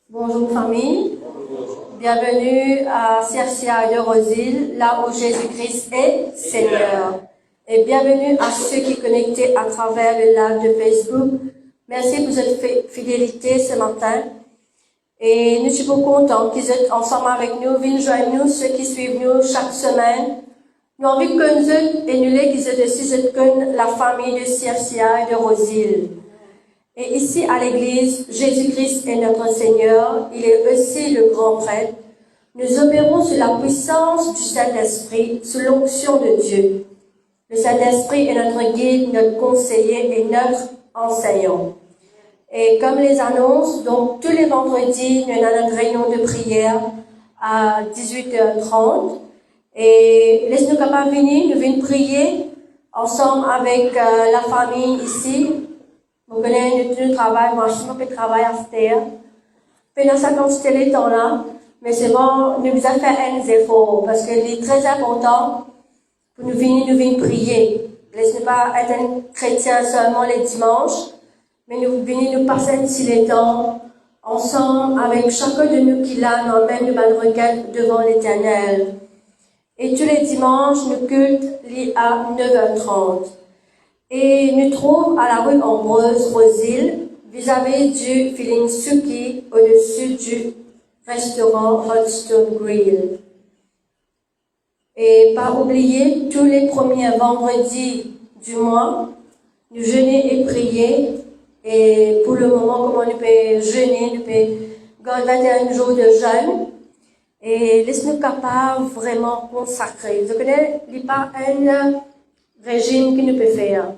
Bonjour famille, bienvenue à CFCA de Roseville, là où Jésus-Christ est Seigneur. Et bienvenue à ceux qui sont connectés à travers le live de Facebook. Merci pour votre fidélité ce matin. Et nous sommes contents qu'ils soient ensemble avec nous, venez joindre nous, ceux qui suivent nous chaque semaine. Nous avons envie que nous et nous les qui sont aussi la famille de CFCA et de Roseville. Et ici, à l'église, Jésus-Christ est notre Seigneur. Il est aussi le grand prêtre. Nous opérons sous la puissance du Saint-Esprit, sous l'onction de Dieu. Le Saint-Esprit est notre guide, notre conseiller et notre enseignant. Et comme les annonces, donc tous les vendredis, nous avons notre réunion de prière à 18h30. Et laissez-nous capables de venir, nous venons prier ensemble avec la famille ici. Vous connaissez notre travail, moi je suis pas travail à faire. Pendant ça, quand c'était les temps là, mais c'est bon, nous avons fait un effort parce qu'il est très important pour nous venir prier. Laissez-nous pas être un chrétien seulement les dimanches, mais nous venir nous passer ici les temps ensemble avec chacun de nous qui là nous emmène une requête devant l'Éternel. Et tous les dimanches, nous culte à 9h30. Et nous trouvons à la rue Ambroise, Roseville, vis-à-vis du Feeling Suki, au-dessus du restaurant Hotstone Grill. Et pas oublier, tous les premiers vendredis du mois, nous jeûner et prier. Et pour le moment, comment nous pouvons jeûner, nous pouvons garder 21 jours de jeûne. Et laisse-nous capables vraiment consacrer. Vous connaissez, il n'y a pas un régime que nous pouvons faire.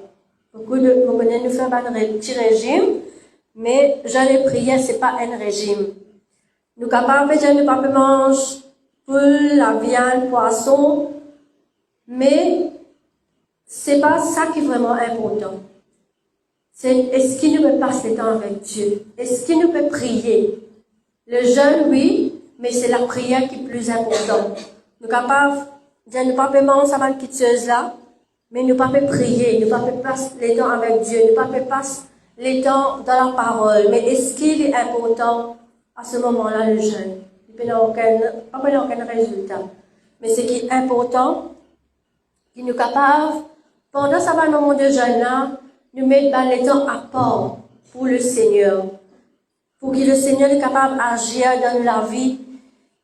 Beaucoup de nous connaissons nous faire un petit régime, mais j'allais prier, c'est pas un régime. Nous capables de ne pas manger poule, la viande, poisson, mais c'est pas ça qui est vraiment important. C'est est-ce qu'il nous peut passer le temps avec Dieu? Est-ce qu'il nous peut prier? Le jeûne, oui, mais c'est la prière qui est plus importante. Nous capables de ne pas manger sa quitteuse là, mais nous ne pouvons pas prier, nous ne pouvons pas passer les temps avec Dieu, nous ne pouvons pas passer les temps dans la parole. Mais est-ce qu'il est important à ce moment-là le jeûne? Il n'y a aucun résultat. Mais ce qui est important, qu'il nous capable, pendant ce moment de jeûne-là, nous mettre dans les temps à part pour le Seigneur. Pour que le Seigneur est capable d'agir dans la vie.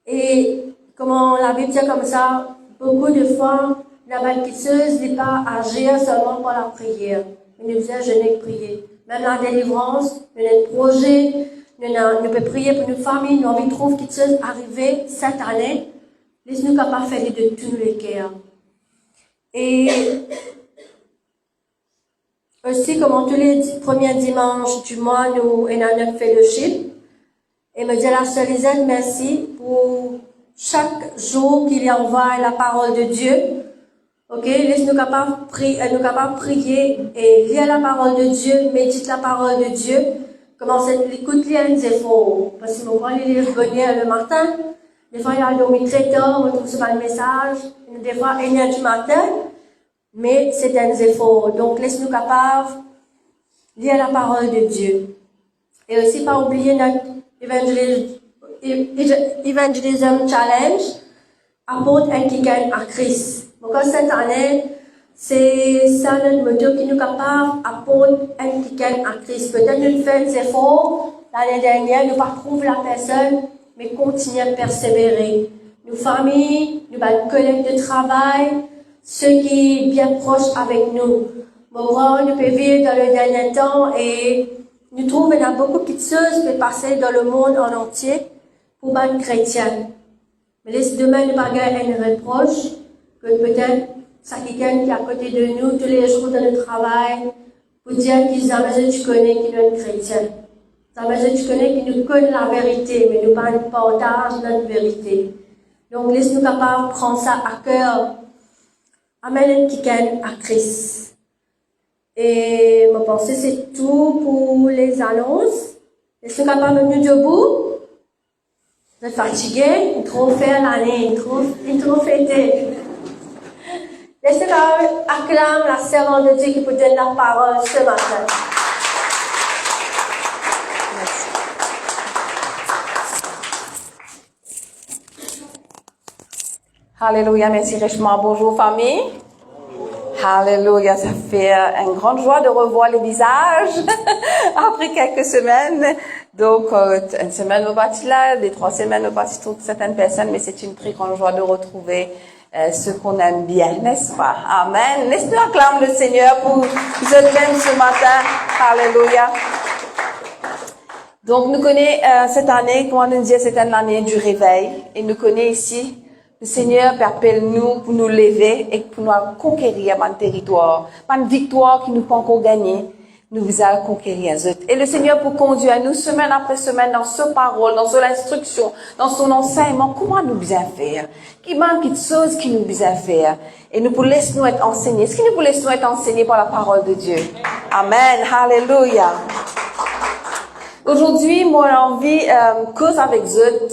Et comment la Bible dit comme ça, beaucoup de fois, la bâtisseuse n'est pas agir seulement pour la prière. Mais nous faisons jeûner et prier. Même la délivrance, notre projet, nous pouvons prier pour nos familles, nous avons trouvé quelque chose arrivé cette année. Laisse-nous capables de faire de tous les cœurs. Et aussi, comme tous les premiers dimanches du mois, nous avons notre fellowship. Et me dit la sœur Lisette, merci pour chaque jour qu'il envoie la parole de Dieu. Ok, laisse-nous capables de prier et lire la parole de Dieu, médite la parole de Dieu, commence à écouter les efforts. Parce que mon frère, il est revenu le matin, des fois il a dormi très tard, on trouve souvent le message, des fois 1h du matin, mais c'est un effort. Donc laisse-nous capables de lire la parole de Dieu. Et aussi pas oublier notre Evangelism Challenge, apporte un kicken à Christ. Donc, cette année, c'est ça notre moteur qui nous est capable d'apporter un kicken à Christ. Peut-être nous faisons des efforts. L'année dernière, nous pas trouver la personne, mais continuer à persévérer. Nos familles, nos collègues de travail, ceux qui sont bien proches avec nous. Bon, nous pouvons vivre dans le dernier temps et nous trouvons qu'il y a beaucoup de choses qui peuvent passer dans le monde en entier pour les chrétiens. Mais laisse demain nous pas un reproche. Que peut-être ça quelqu'un qui est à côté de nous tous les jours dans le travail pour dire qu'ils ont tu connais qu'ils sont chrétiens. Tu connais qu'ils nous connaissent la vérité, mais nous partagent notre vérité. Donc laisse-nous capables de prendre ça à cœur. Amène quelqu'un à Christ. Et ma pensée c'est tout pour les annonces. Laisse-nous capables de nous debout. Vous êtes fatigués, trop faire l'année, trop fêter. Laissez-nous acclamer la servante de Dieu qui vous donne la parole ce matin. Alléluia, merci richement. Bonjour famille. Alléluia, ça fait une grande joie de revoir les visages après quelques semaines. Donc, une semaine au bâti là, 3 semaines au bâti pour certaines personnes, mais c'est une très grande joie de retrouver ce qu'on aime bien, n'est-ce pas? Amen. Laisse-nous acclamer le Seigneur pour ce thème ce matin. Alléluia. Donc, nous connaissons cette année, comment nous dire, c'est une année du réveil. Et nous connaissons ici, le Seigneur appelle-nous pour nous lever et pour nous conquérir un territoire. Pas une victoire qui nous peut encore gagner. Nous allons conquérir. Et le Seigneur pour conduire nous semaine après semaine dans sa parole, dans son instruction, dans son enseignement, comment nous bien faire? Qui manque quelque chose qui nous bien faire? Et nous pour laisser nous être enseignés. Est-ce que nous pour laisser nous être enseignés par la parole de Dieu? Amen. Alléluia. Aujourd'hui, moi, j'ai envie, cause avec eux,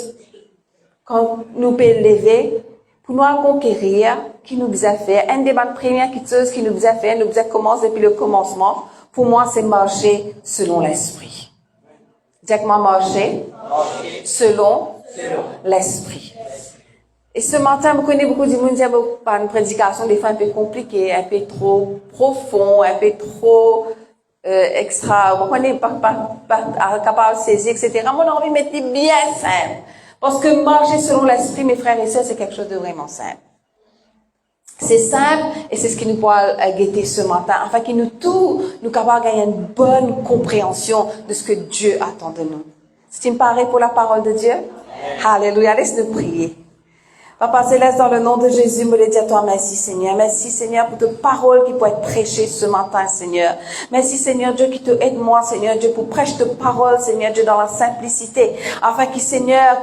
quand nous pouvons lever, pour nous conquérir, qui nous a fait. Une des premières choses qui nous a fait, nous a commencé depuis le commencement. Pour moi, c'est marcher selon l'esprit. Dis-moi marcher selon l'esprit. Et ce matin, vous connaissez beaucoup de monde qui pas une prédication des fois un peu compliquée, un peu trop profond, un peu trop extra, vous connaissez pas capable de saisir, etc. Moi, j'ai envie de mettre bien simple. Parce que marcher selon l'esprit, mes frères et sœurs, c'est quelque chose de vraiment simple. C'est simple et c'est ce qui nous pourra guetter ce matin, afin que nous capables de gagner une bonne compréhension de ce que Dieu attend de nous. C'est une pareille pour la parole de Dieu? Alléluia, laisse-nous prier. Papa Céleste, dans le nom de Jésus, me le dis à toi, merci Seigneur. Merci Seigneur pour tes paroles qui peuvent être prêchées ce matin, Seigneur. Merci Seigneur Dieu qui te aide moi, Seigneur Dieu, pour prêcher tes paroles, Seigneur Dieu, dans la simplicité. Afin que Seigneur,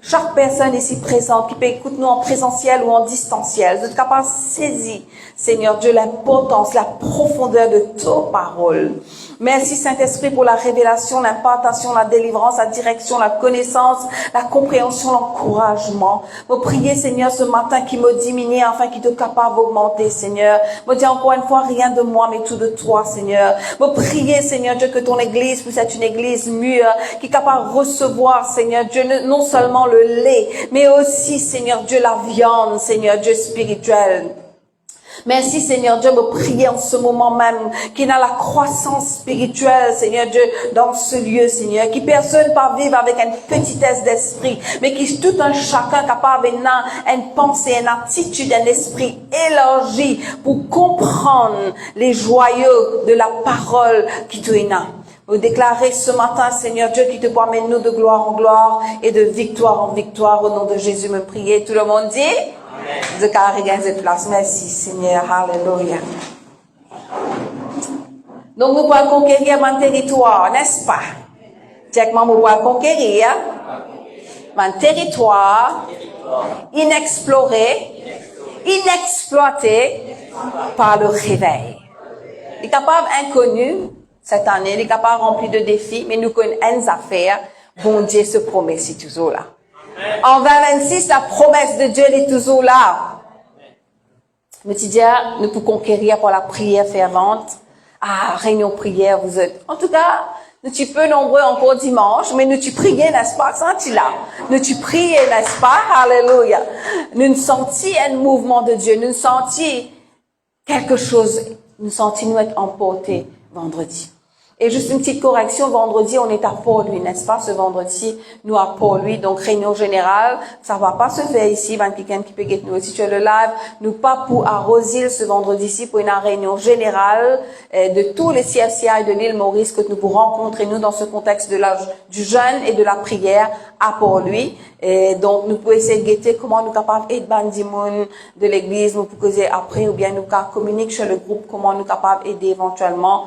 chaque personne ici présente, qui peut écouter nous en présentiel ou en distanciel, de capable de saisir, Seigneur Dieu, l'importance, la profondeur de tes paroles. Merci Saint-Esprit pour la révélation, l'impartation, la délivrance, la direction, la connaissance, la compréhension, l'encouragement. Me prier Seigneur ce matin qui me diminue afin qu'il te capable d'augmenter Seigneur. Me dis encore une fois rien de moi mais tout de toi Seigneur. Me prier Seigneur Dieu que ton église puisse être une église mûre qui est capable de recevoir Seigneur Dieu non seulement le lait mais aussi Seigneur Dieu la viande Seigneur Dieu spirituelle. Merci Seigneur Dieu, me prier en ce moment même, qu'il y a la croissance spirituelle, Seigneur Dieu, dans ce lieu, Seigneur, qui personne pas vivre avec une petitesse d'esprit, mais qui tout un chacun capable une pensée, une attitude, un esprit élargi pour comprendre les joyaux de la parole qui te est là. Vous déclarez ce matin, Seigneur Dieu, qui te peut amener nous de gloire en gloire et de victoire en victoire. Au nom de Jésus, me prier. Tout le monde dit? De carrément cette place. Merci, Seigneur. Alléluia. Donc, nous pouvons conquérir mon territoire, n'est-ce pas? Directement, nous pouvons conquérir mon territoire inexploré, inexploité par le réveil. Il est capable inconnu cette année, il est capable rempli de défis, mais nous connaissons une affaire. Bon Dieu se promet, c'est toujours là. En 2026, la promesse de Dieu est toujours là. Mais tu dis, nous pouvons conquérir par la prière fervente. Ah, réunion prière, vous êtes. En tout cas, nous tu peu nombreux encore dimanche, mais nous tu prier, n'est-ce pas, senti là. Nous tu prier, n'est-ce pas, alléluia. Nous senti un mouvement de Dieu, nous senti quelque chose, nous senti nous être emportés vendredi. Et juste une petite correction, vendredi, on est à Port-Louis, n'est-ce pas? Ce vendredi, nous à Port-Louis, donc réunion générale, ça va pas se faire ici, van quelqu'un qui peut get nous aussi, tu as le live, nous pas pour à Rosil ce vendredi-ci pour une réunion générale de tous les CFCI de l'île Maurice que nous pourrons rencontrer nous dans ce contexte du jeûne et de la prière à Port-Louis. Et donc, nous pouvons essayer de guetter comment nous capables d'aider bandimoun de l'église, nous pouvons causer après, ou bien nous communiquer sur le groupe, comment nous capables d'aider éventuellement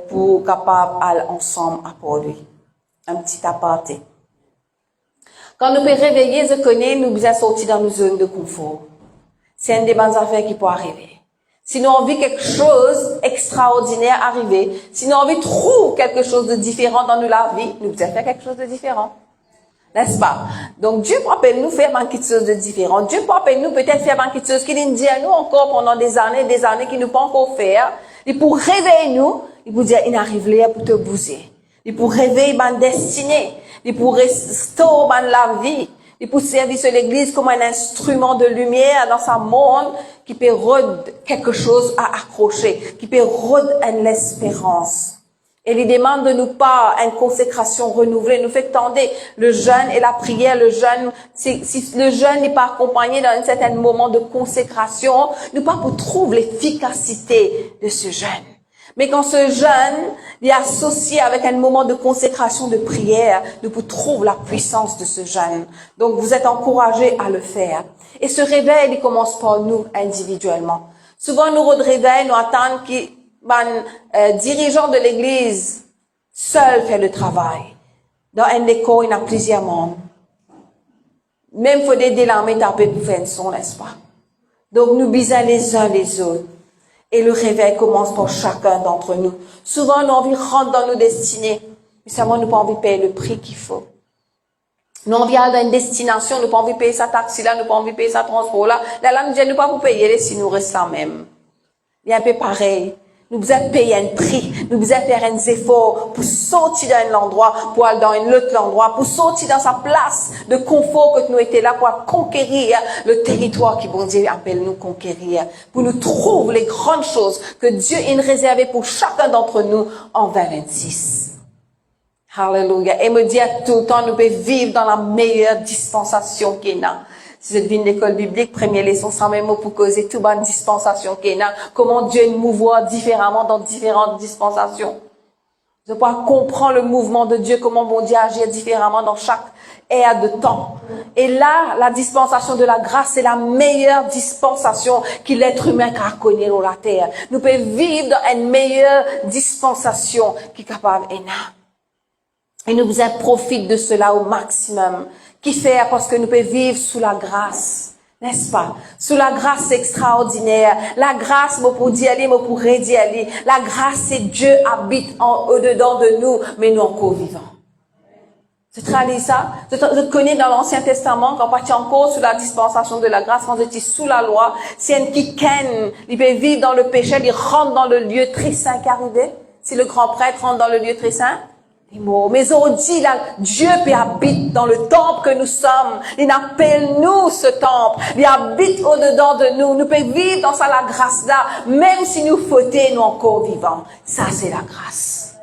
pour capable aller ensemble à Port-Louis. Un petit aparté. Quand nous pouvons réveiller, je connais, nous besoin sortir dans nos zones de confort. C'est une des bonnes affaires qui peut arriver. Si nous avons vu quelque chose d'extraordinaire arriver, si nous avons vu trouver quelque chose de différent dans la vie, nous devons faire quelque chose de différent. N'est-ce pas? Donc, Dieu peut appeler nous faire quelque chose de différent. Dieu peut appeler nous peut-être faire quelque chose qu'il nous dit à nous encore pendant des années qu'il ne peut pas encore faire. Et pour réveiller nous, il pour dire, il arrive là pour te bouger. Il pour réveiller ma destinée. Il pour restaurer la vie. Il peut servir sur l'église comme un instrument de lumière dans sa monde qui peut rendre quelque chose à accrocher, qui peut rendre l'espérance. Et il demande de nous pas une consécration renouvelée. Nous fait tendre le jeûne et la prière. Le jeûne, si le jeûne n'est pas accompagné d'un certain moment de consécration, nous pas pour trouver l'efficacité de ce jeûne. Mais quand ce jeûne est associé avec un moment de consécration, de prière, nous pouvons trouver la puissance de ce jeûne. Donc, vous êtes encouragés à le faire. Et ce réveil, il commence par nous individuellement. Souvent, nous réveillons, nous attendons que dirigeant de l'église seul fait le travail. Dans un école, il y a plusieurs membres. Même il faut aider l'armée taper pour faire un son, n'est-ce pas? Donc, nous bisons les uns les autres. Et le réveil commence pour chacun d'entre nous. Souvent, nous avons envie de rentrer dans nos destinées. Mais seulement, nous n'avons pas envie de payer le prix qu'il faut. Nous avons envie d'aller dans une destination, nous n'avons pas envie de payer sa taxi là, nous n'avons pas envie de payer sa transport là. Là, nous ne pas pour payer si nous restons là même. Il y a un peu pareil. Nous devons payer un prix. Nous devons faire un effort pour sortir d'un endroit, pour aller dans un autre endroit, pour sortir dans sa place de confort que nous étions là pour conquérir le territoire qui bon Dieu appelle nous conquérir. Pour nous trouver les grandes choses que Dieu a réservées pour chacun d'entre nous en 2026. Alléluia. Et me dire tout le temps, nous pouvons vivre dans la meilleure dispensation qu'il y a. Si vous êtes d'école biblique, première leçon, sans même mot pour causer toute bonne dispensation qu'il y a. Comment Dieu nous mouvoir différemment dans différentes dispensations. Je peux comprendre le mouvement de Dieu, comment bon Dieu agit différemment dans chaque ère de temps. Et là, la dispensation de la grâce, c'est la meilleure dispensation que l'être humain a connue sur la terre. Nous pouvons vivre dans une meilleure dispensation qui est capable de et nous vous en profite de cela au maximum. Qui fait parce que nous pouvons vivre sous la grâce. N'est-ce pas? Sous la grâce extraordinaire. La grâce, moi pour d'y aller, moi pour d'y aller. La grâce, c'est Dieu habite au-dedans de nous, mais nous encore vivants. Tu traduis ça? Je connais dans l'Ancien Testament, quand on est encore sous la dispensation de la grâce, quand on est sous la loi, si un qui ken, il peut vivre dans le péché, il rentre dans le lieu très saint qui arrive. Si le grand prêtre rentre dans le lieu très saint, mais aujourd'hui, là, Dieu peut habiter dans le temple que nous sommes. Il appelle nous ce temple. Il habite au-dedans de nous. Nous pouvons vivre dans ça, la grâce là. Même si nous fautons, nous encore vivants. Ça, c'est la grâce.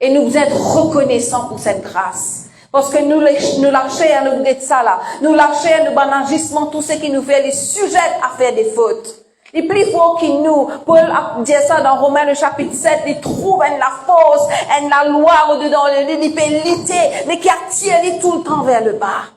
Et nous êtes reconnaissants pour cette grâce. Parce que nous lâchons, nous dites ça là. Nous lâchons, nous banagissement, tout ce qui nous fait les sujets à faire des fautes. Les plus forts que nous, Paul a dit ça dans Romains le chapitre 7, il trouve la force, la loi au-dedans de lui, il peut lutter, mais qui attire tout le temps vers le bas.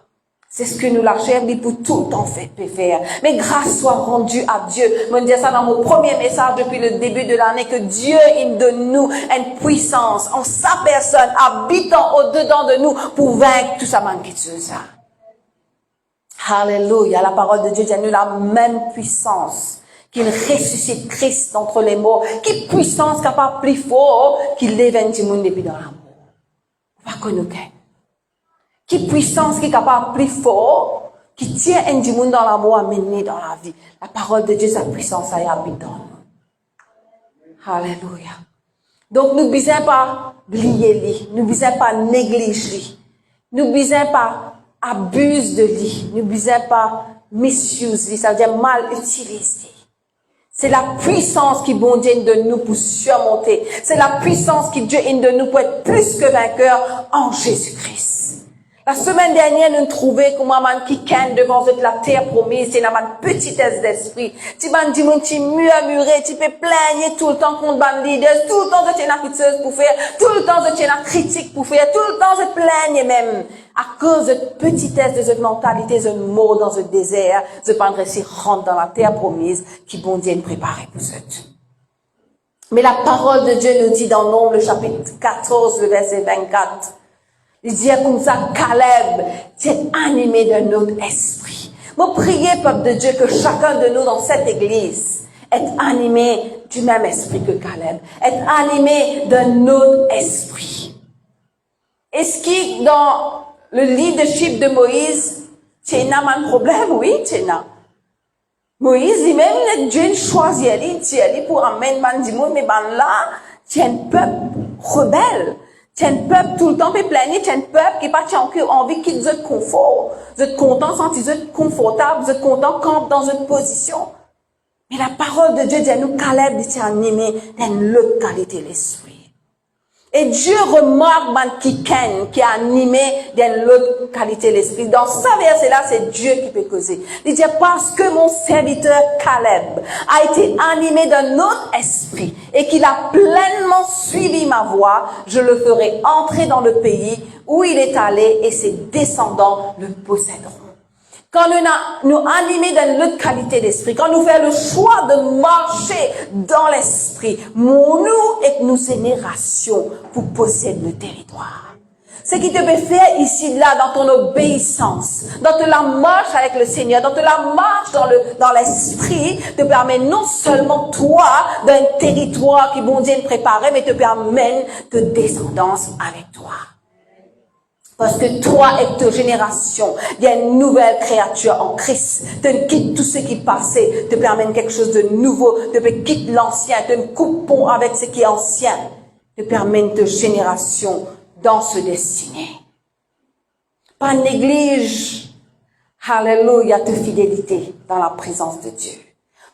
C'est ce que nous lâchons, il pour tout le temps faire. Mais grâce soit rendue à Dieu. Je dis ça dans mon premier message depuis le début de l'année, que Dieu, il donne nous une puissance en sa personne, habitant au-dedans de nous, pour vaincre tout ça, manque de ça. Alléluia. La parole de Dieu dit à nous la même puissance qu'il ressuscite Christ d'entre les morts. Quelle puissance capable plus fort qu'il lève un monde depuis dans l'amour. On va connaître. Quelle puissance qui est capable plus fort, qui tient un monde dans l'amour à mener dans la vie. La parole de Dieu, sa puissance, elle habite dans nous. Alléluia. Donc, nous ne besoin pas oublier lui. Nous ne besoin pas négliger lui. Nous ne besoin pas abuser de lui. Nous ne besoin pas misuse lui. Ça veut dire mal utiliser. C'est la puissance qui bon Dieu de nous pour surmonter. C'est la puissance qui Dieu de nous pour être plus que vainqueur en Jésus-Christ. La semaine dernière, nous trouvons comment man qui ken devant la terre promise, c'est une petitesse d'esprit. Tu vas dire, tu murmurer, tu peux plaigner tout le temps contre ban leader, tout le temps tu es une critiqueuse pour faire, tout le temps tu es une critique pour faire, tout le temps tu plaignes même. À cause de cette petitesse, de cette mentalité, de mort dans le désert, je prendrai si rentre dans la terre promise qui bon Dieu nous préparer pour ça. Mais la parole de Dieu nous dit dans Nombre, le chapitre 14, le verset 24, il dit comme ça, Caleb, tu es animé d'un autre esprit. Moi, priez, peuple de Dieu, que chacun de nous dans cette église est animé du même esprit que Caleb, est animé d'un autre esprit. Est-ce que dans le leadership de Moïse, tu as un problème? Oui, tu as. Moïse, lui-même, Dieu choisit, il dit pour amener man du monde, mais ben là, tu es un peuple rebelle. Tu es un peuple tout le temps, puis plaigner, tu es un peuple qui pas envie qu'il ait confort. Vous êtes content, sentez vous êtes confortable, vous êtes content quand dans une position. Mais la parole de Dieu dit à nous, Caleb, dit animé d'une autre qualité l'esprit. Et Dieu remarque quelqu'un qui a animé d'une autre qualité l'esprit. Dans ce verset-là, c'est Dieu qui peut causer. Il dit, parce que mon serviteur Caleb a été animé d'un autre esprit et qu'il a pleinement suivi ma voie, je le ferai entrer dans le pays où il est allé et ses descendants le posséderont. Quand nous animés d'une autre qualité d'esprit, quand nous faisons le choix de marcher dans l'esprit, nous et nos générations pour posséder le territoire. Ce qui te peut faire ici, là, dans ton obéissance, dans la marche avec le Seigneur, dans la marche dans l'esprit, te permet non seulement toi d'un territoire qui bon Dieu a préparé, mais te permet de descendance avec toi. Parce que toi et ta génération, il y a une nouvelle créature en Christ. Tu quittes tout ce qui passait, te permet quelque chose de nouveau, te quitte l'ancien, te coupe avec ce qui est ancien, te permet ta génération dans ce destiné. Pas néglige, alléluia, ta fidélité dans la présence de Dieu.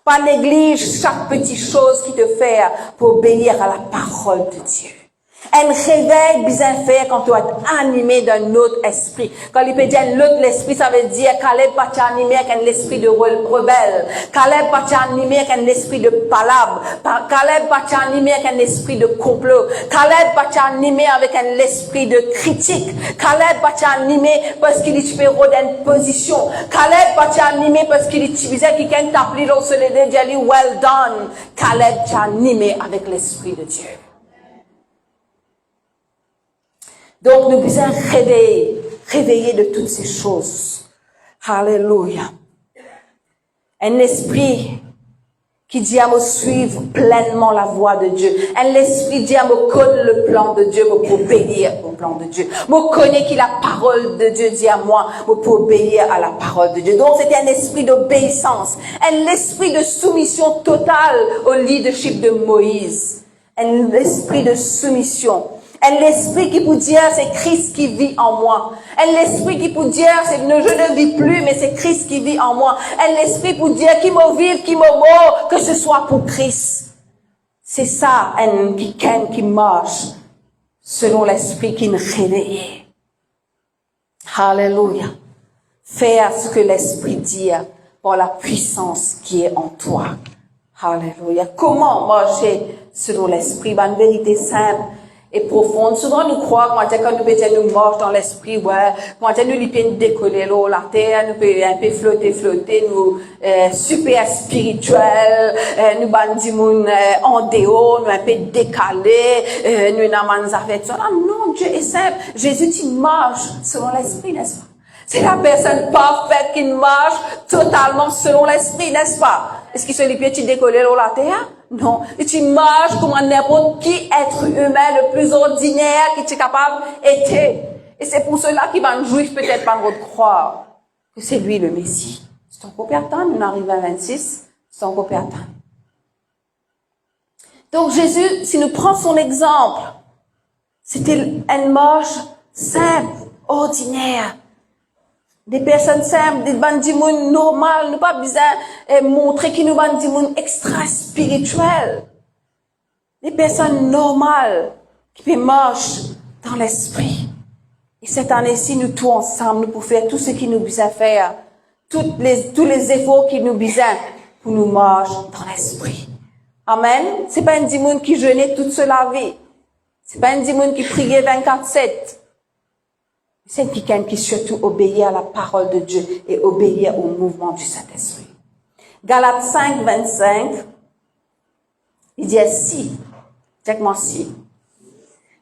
Pas néglige chaque petite chose qui te fait pour obéir à la parole de Dieu. Un réveil bien fait quand tu es animé d'un autre esprit. Quand il peut dire l'autre l'esprit, ça veut dire Caleb pas animé avec un esprit de rebelle. Caleb pas animé avec un esprit de palabre. Caleb pas animé avec un esprit de complot. Caleb pas animé avec un esprit de critique. Caleb pas animé parce qu'il est héros d'une position. Caleb pas animé parce qu'il utilisait quelqu'un t'appeler dans ce lieu de dire well done. Caleb t'a animé avec l'esprit de Dieu. Donc, nous devons réveiller de toutes ces choses. Alléluia. Un esprit qui dit à me suivre pleinement la voie de Dieu. Un esprit dit à me connaître le plan de Dieu pour obéir au plan de Dieu. Me connaître qui la parole de Dieu dit à moi pour obéir à la parole de Dieu. Donc, c'était un esprit d'obéissance. Un esprit de soumission totale au leadership de Moïse. Un esprit de soumission. Un esprit qui peut dire c'est Christ qui vit en moi. Un esprit qui peut dire je ne vis plus mais c'est Christ qui vit en moi. Un esprit pour dire qui me vive, qui me mort, que ce soit pour Christ. C'est ça quelqu'un qui marche selon l'esprit qui nous réveille. Alléluia. Faire ce que l'esprit dit pour la puissance qui est en toi. Alléluia. Comment marcher selon l'esprit? Une vérité simple et profonde. Souvent, nous croyons, quand nous marchons dans l'esprit, ouais, quand nous pouvons décoller l'eau, la terre, nous pouvons un peu flotter, nous, super spirituel, nous bandimons, en dehors, nous un peu décalé, nous n'avons fait ça. Ah non, Dieu est simple. Jésus, tu marches selon l'esprit, n'est-ce pas? C'est la personne parfaite qui marche totalement selon l'esprit, n'est-ce pas? Est-ce qu'il se les pieds, tu décolles l'eau, la terre? Non. Et tu marches comme n'importe qui être humain le plus ordinaire que tu es capable d'être. Et c'est pour cela qu'il va un juif peut-être pas croire que c'est lui le Messie. C'est encore plus attendre, on arrive à 26, c'est encore plus attendre. Donc Jésus, si nous prenons son exemple, c'était une marche simple, ordinaire. Des personnes simples, des bandimounes normales, nous pas besoin de montrer qu'ils nous bandimounes extra spirituels. Des personnes normales qui peuvent marcher dans l'esprit. Et cette année-ci, nous tous ensemble, nous pouvons faire tout ce qui nous besoin faire, tous les efforts qui nous besoin pour nous marcher dans l'esprit. Amen. C'est pas un dimoun qui jeûnait toute la vie. C'est pas un dimoun qui priait 24/7. C'est quelqu'un qui surtout obéit à la parole de Dieu et obéit au mouvement du Saint-Esprit. Galates 5, 25, il dit si, check-moi si.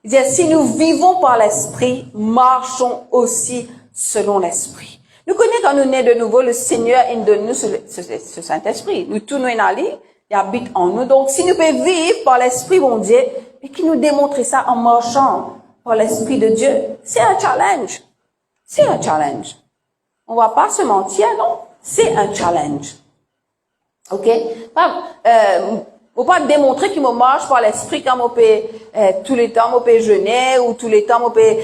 Il dit si nous vivons par l'Esprit, marchons aussi selon l'Esprit. Nous connaissons quand nous nés de nouveau, le Seigneur il donne nous ce Saint-Esprit. Nous tous nous allés, il habite en nous. Donc si nous pouvons vivre par l'Esprit, mon Dieu, et qui nous démontre ça en marchant par l'Esprit de Dieu, c'est un challenge. C'est un challenge. On va pas se mentir, non? C'est un challenge. OK? Faut pas démontrer qu'il me marche par l'esprit quand on peut tous les temps on peut jeûner ou tous les temps on peut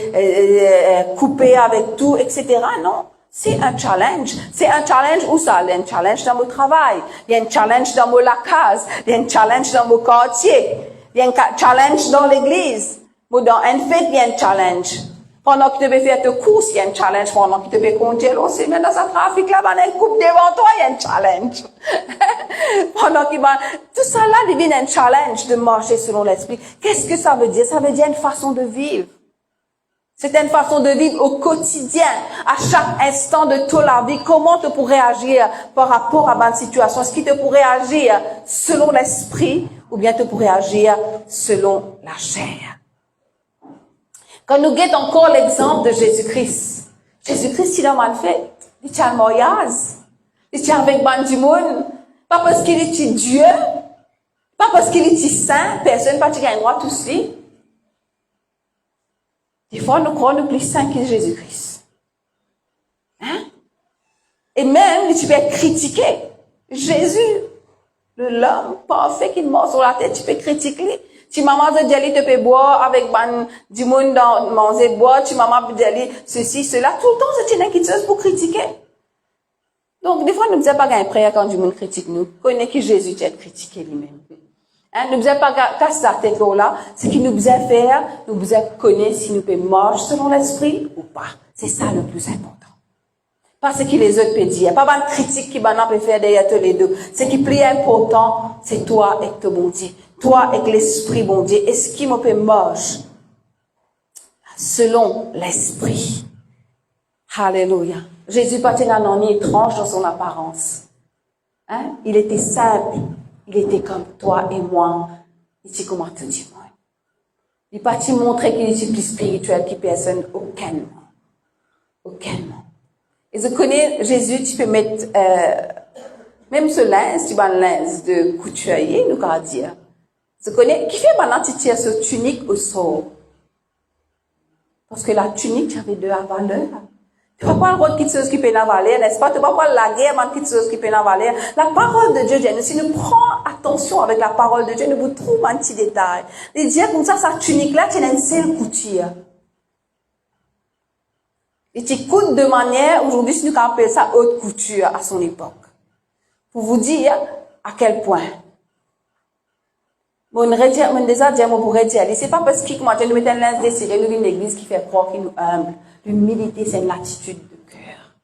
couper avec tout, etc. Non. C'est un challenge. C'est un challenge où ça? Il y a un challenge dans mon travail. Il y a un challenge dans mon case. Il y a un challenge dans mon quartier. Il y a un challenge dans l'église. Ou dans une fête, il y a un challenge. Pendant que tu veux faire tes courses, il y a un challenge. Pendant que tu veux conduire, on se met dans un trafic là, il y a une coupe devant toi, il y a un challenge. Pendant qu'il va, tout ça là devient un challenge de marcher selon l'esprit. Qu'est-ce que ça veut dire? Ça veut dire une façon de vivre. C'est une façon de vivre au quotidien, à chaque instant de toute la vie. Comment tu pourrais agir par rapport à une situation? Est-ce que tu pourrais agir selon l'esprit ou bien tu pourrais agir selon la chair? Quand nous guettons encore l'exemple de Jésus-Christ, Jésus-Christ, il a mal fait. Il tient le mariage. Il tient avec ban du monde. Pas parce qu'il est Dieu. Pas parce qu'il est saint. Personne pas qui a le droit tout ceci. Des fois, nous croyons plus saint que Jésus-Christ. Hein? Et même, tu peux critiquer. Jésus, l'homme parfait qui mord sur la tête, tu peux critiquer. Tu maman de dire, tu peux boire avec du monde dans manger boire, tu maman de dire ceci, cela. Tout le temps, c'est une inquiétude pour critiquer. Donc, des fois, nous ne faisons pas gagner prière quand du monde critique nous. Connais que Jésus t'a critiqué lui-même. Hein, nous ne faisons pas casser sa tête là. Ce qu'il nous faisait faire, nous faisons connaître si nous pouvons marcher selon l'esprit ou pas. C'est ça le plus important. Pas ce que les autres peuvent dire. Pas une critique qui maintenant peut faire derrière tous les deux. Ce qui est plus important, c'est toi et ton bon Dieu. Toi et l'esprit bon Dieu. Est-ce qu'il me peut marcher selon l'esprit? Alléluia. Jésus pas un étrange dans son apparence. Hein? Il était simple. Il était comme toi et moi. Il dit comment te dire moi. Il pas te montrer qu'il était plus spirituel que personne aucunement. Aucunement. Et je connais Jésus, tu peux mettre même ce linge, tu vas un linge de couturier, nous allons dire. Je connais qui fait maintenant tu tires ce tunique au sol. Parce que la tunique avait de la valeur. Tu ne vas pas voir quelque chose qui peut en valeur, n'est-ce pas? Tu ne vas pas voir la guerre, mais quelque chose qui peut en valeur. La parole de Dieu, si nous prenons attention avec la parole de Dieu, nous vous trouvons un petit détail. Il dit comme ça, sa tunique-là, tu as une seule couture. Et tu coûtes de manière, aujourd'hui, si nous appelons ça haute couture à son époque. Pour vous dire à quel point. Mon déjà dire, mon pourrait dire, c'est pas parce que moi, je nous mets un linge désiré, nous une église qui fait croire qu'il nous humble. L'humilité, c'est une attitude de cœur.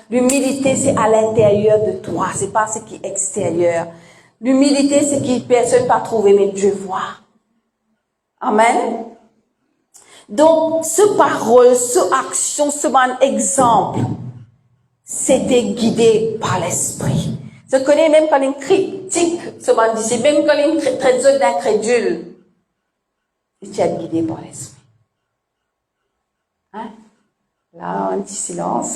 L'humilité, c'est à l'intérieur de toi, c'est pas ce qui est extérieur. L'humilité, c'est que personne pas trouvé, mais Dieu voit. Amen. Donc, ce parole, ce action, ce bon exemple, c'était guidé par l'esprit. Je connais même quand une critique, ce bon dit, même quand une traite d'incrédule, tu es guidé par l'esprit. Hein? Là, un petit silence.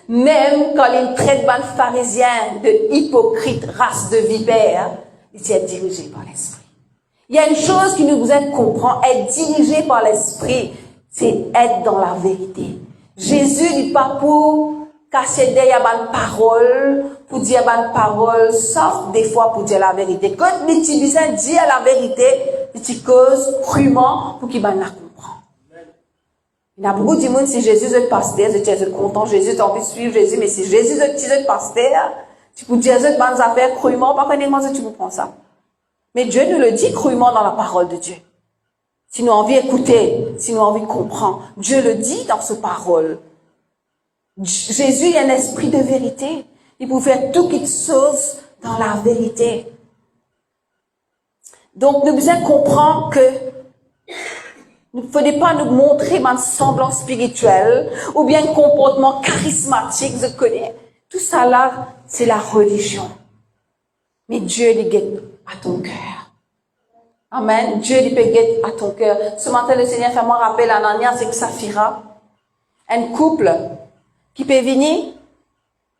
Même quand il traite de pharisiens, de hypocrites, race de vipères, il est dirigé par l'esprit. Il y a une chose qui nous aide à comprendre, être dirigé par l'esprit, c'est être dans la vérité. Jésus dit pas pour cacher derrière une parole, pour dire une parole, sauf des fois pour dire la vérité. Quand il utilise dire la vérité, il cause crûment pour qu'il va la comprendre. Il y a beaucoup de monde, si Jésus est pasteur, je suis content, Jésus, tu as envie de suivre Jésus, mais si Jésus est pasteur, tu peux dire des bonnes affaires crûment, pas comment tu peux prendre ça. Mais Dieu nous le dit crûment dans la parole de Dieu. Si nous avons envie d'écouter, si nous avons envie de comprendre, Dieu le dit dans sa parole. Jésus est un esprit de vérité. Il peut faire toutes les choses dans la vérité. Donc, nous devons comprendre que il ne faudrait pas nous montrer un semblant spirituel ou bien un comportement charismatique, je connais. Tout ça là, c'est la religion. Mais Dieu les guette à ton cœur. Amen. Dieu les peut guette à ton cœur. Ce matin, le Seigneur fait moi rappeler Ananias et Saphira. Un couple qui peut venir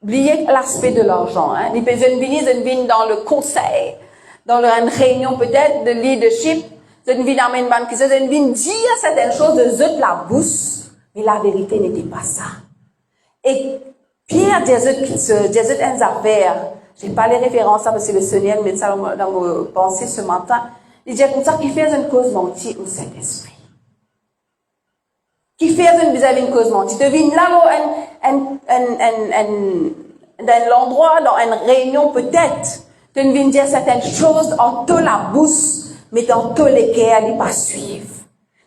oublier l'aspect de l'argent. Hein. Ils peuvent venir dans le conseil, dans une réunion peut-être de leadership. Ils viennent dire certaines choses de eux la bouche, mais la vérité n'était pas ça. Et Pierre disait une affaire. J'ai pas les références, ça, parce que le Seigneur met ça dans vos pensées ce matin. Il dit comme ça, qui fait une cause mentie au Saint-Esprit. Qui fait une cause mentie. Tu devines là, dans l'endroit, dans une réunion peut-être, tu devines dire certaines choses en tout la bouche, mais dans tous les cas, ils pas suivre.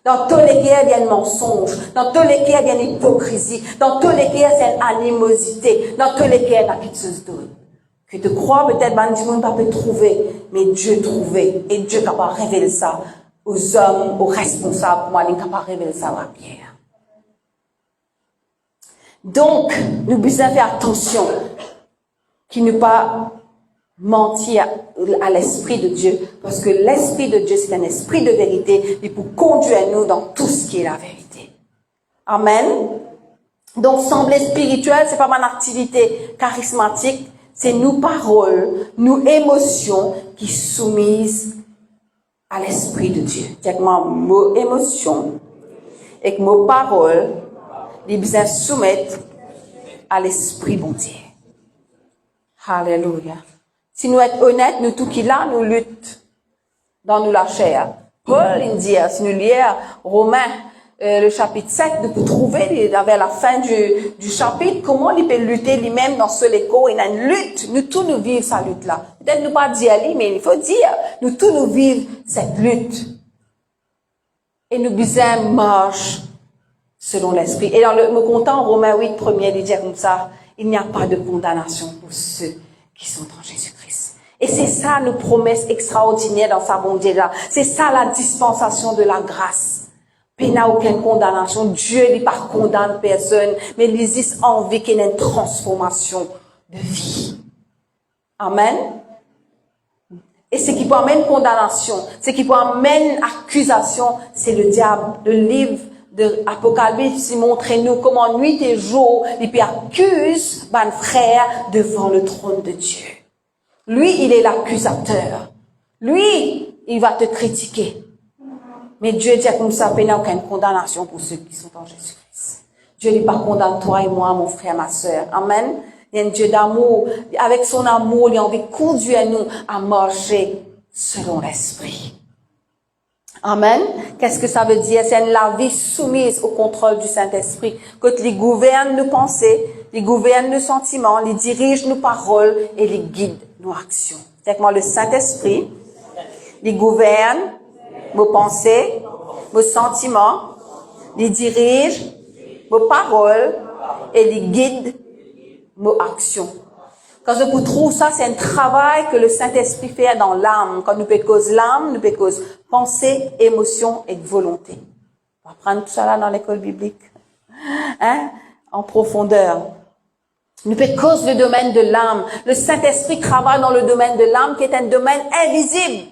Dans tous les cas, il y a un mensonge. Dans tous les cas, il y a une hypocrisie. Dans tous les cas, c'est une animosité. Dans tous les cas, il y a quelque chose d'autre. Que tu crois peut-être, ben, du monde pas peut trouver, mais Dieu trouvait. Et Dieu est capable de révéler ça aux hommes, aux responsables. Moi, il est capable de révéler ça à Pierre. Donc, nous devons faire attention qu'il ne pas mentir à l'Esprit de Dieu, parce que l'Esprit de Dieu, c'est un esprit de vérité, et pour conduire nous dans tout ce qui est la vérité. Amen. Donc, sembler spirituel, c'est pas mon activité charismatique, c'est nos paroles, nos émotions qui soumisent à l'Esprit de Dieu. C'est que nos émotions et que nos paroles, les besoin soumettre à l'Esprit bon Dieu. Alléluia. Si nous sommes honnêtes, nous tout qui là, nous luttons dans nous la chair. Paul, il dit, si nous lisons Romains, le chapitre 7, nous pouvons trouver, vers la fin du chapitre, comment il peut lutter lui-même dans ce écho. Il y a une lutte. Nous tous nous vivons cette lutte-là. Peut-être nous pas dire, mais il faut dire, nous tous nous vivons cette lutte. Et nous besoin marche selon l'Esprit. Et dans le content, Romains 8, premier, il dit comme ça, il n'y a pas de condamnation pour ceux qui sont en Jésus-Christ. Et c'est ça nos promesses extraordinaires dans sa bonté là. C'est ça la dispensation de la grâce. Il n'y a aucune condamnation. Dieu n'est pas condamne personne, mais il existe envie qu'il y ait une transformation de vie. Amen. Et ce qui peut amener condamnation, ce qui peut amener accusation, c'est le diable. Le livre de Apocalypse montre nous comment nuit et jour, il peut accuser un frère devant le trône de Dieu. Lui, il est l'accusateur. Lui, il va te critiquer. Mais Dieu dit comme ça, il n'y a aucune condamnation pour ceux qui sont en Jésus-Christ. Dieu n'est pas condamne toi et moi, mon frère, ma sœur. Amen. Il y a un Dieu d'amour. Avec son amour, il a envie de conduire nous à marcher selon l'Esprit. Amen. Qu'est-ce que ça veut dire? C'est la vie soumise au contrôle du Saint-Esprit. Quand il gouverne nos pensées, il gouverne nos sentiments, il dirige nos paroles et il guide nos actions. C'est que moi, le Saint-Esprit, il gouverne vos pensées, vos sentiments, il dirige vos paroles et il guide vos actions. Quand je vous trouve ça, c'est un travail que le Saint-Esprit fait dans l'âme. Quand nous peut cause l'âme, nous peut cause pensée, émotion et volonté. On va prendre tout ça là dans l'école biblique. En profondeur. Nous peut cause le domaine de l'âme. Le Saint-Esprit travaille dans le domaine de l'âme qui est un domaine invisible.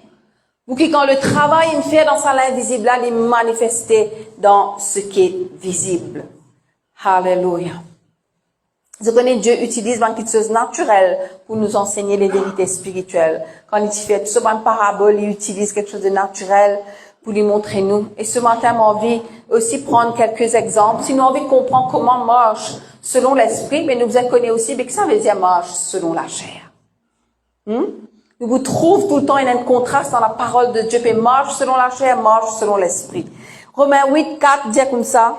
Ou qui, quand le travail il fait dans ça l'invisible là, il est manifesté dans ce qui est visible. Hallelujah. Je connais Dieu utilise quelque chose naturel pour nous enseigner les vérités spirituelles. Quand il fait tout ça, une parabole, il utilise quelque chose de naturel pour lui montrer nous. Et ce matin, j'ai envie aussi prendre quelques exemples. Si nous avons envie de comprendre comment marche selon l'esprit, mais nous vous connaissez aussi, mais que ça veut dire marche selon la chair. Nous vous trouvons tout le temps, il y a un contraste dans la parole de Dieu, puis marche selon la chair, marche selon l'esprit. Romains 8, 4 dit comme ça.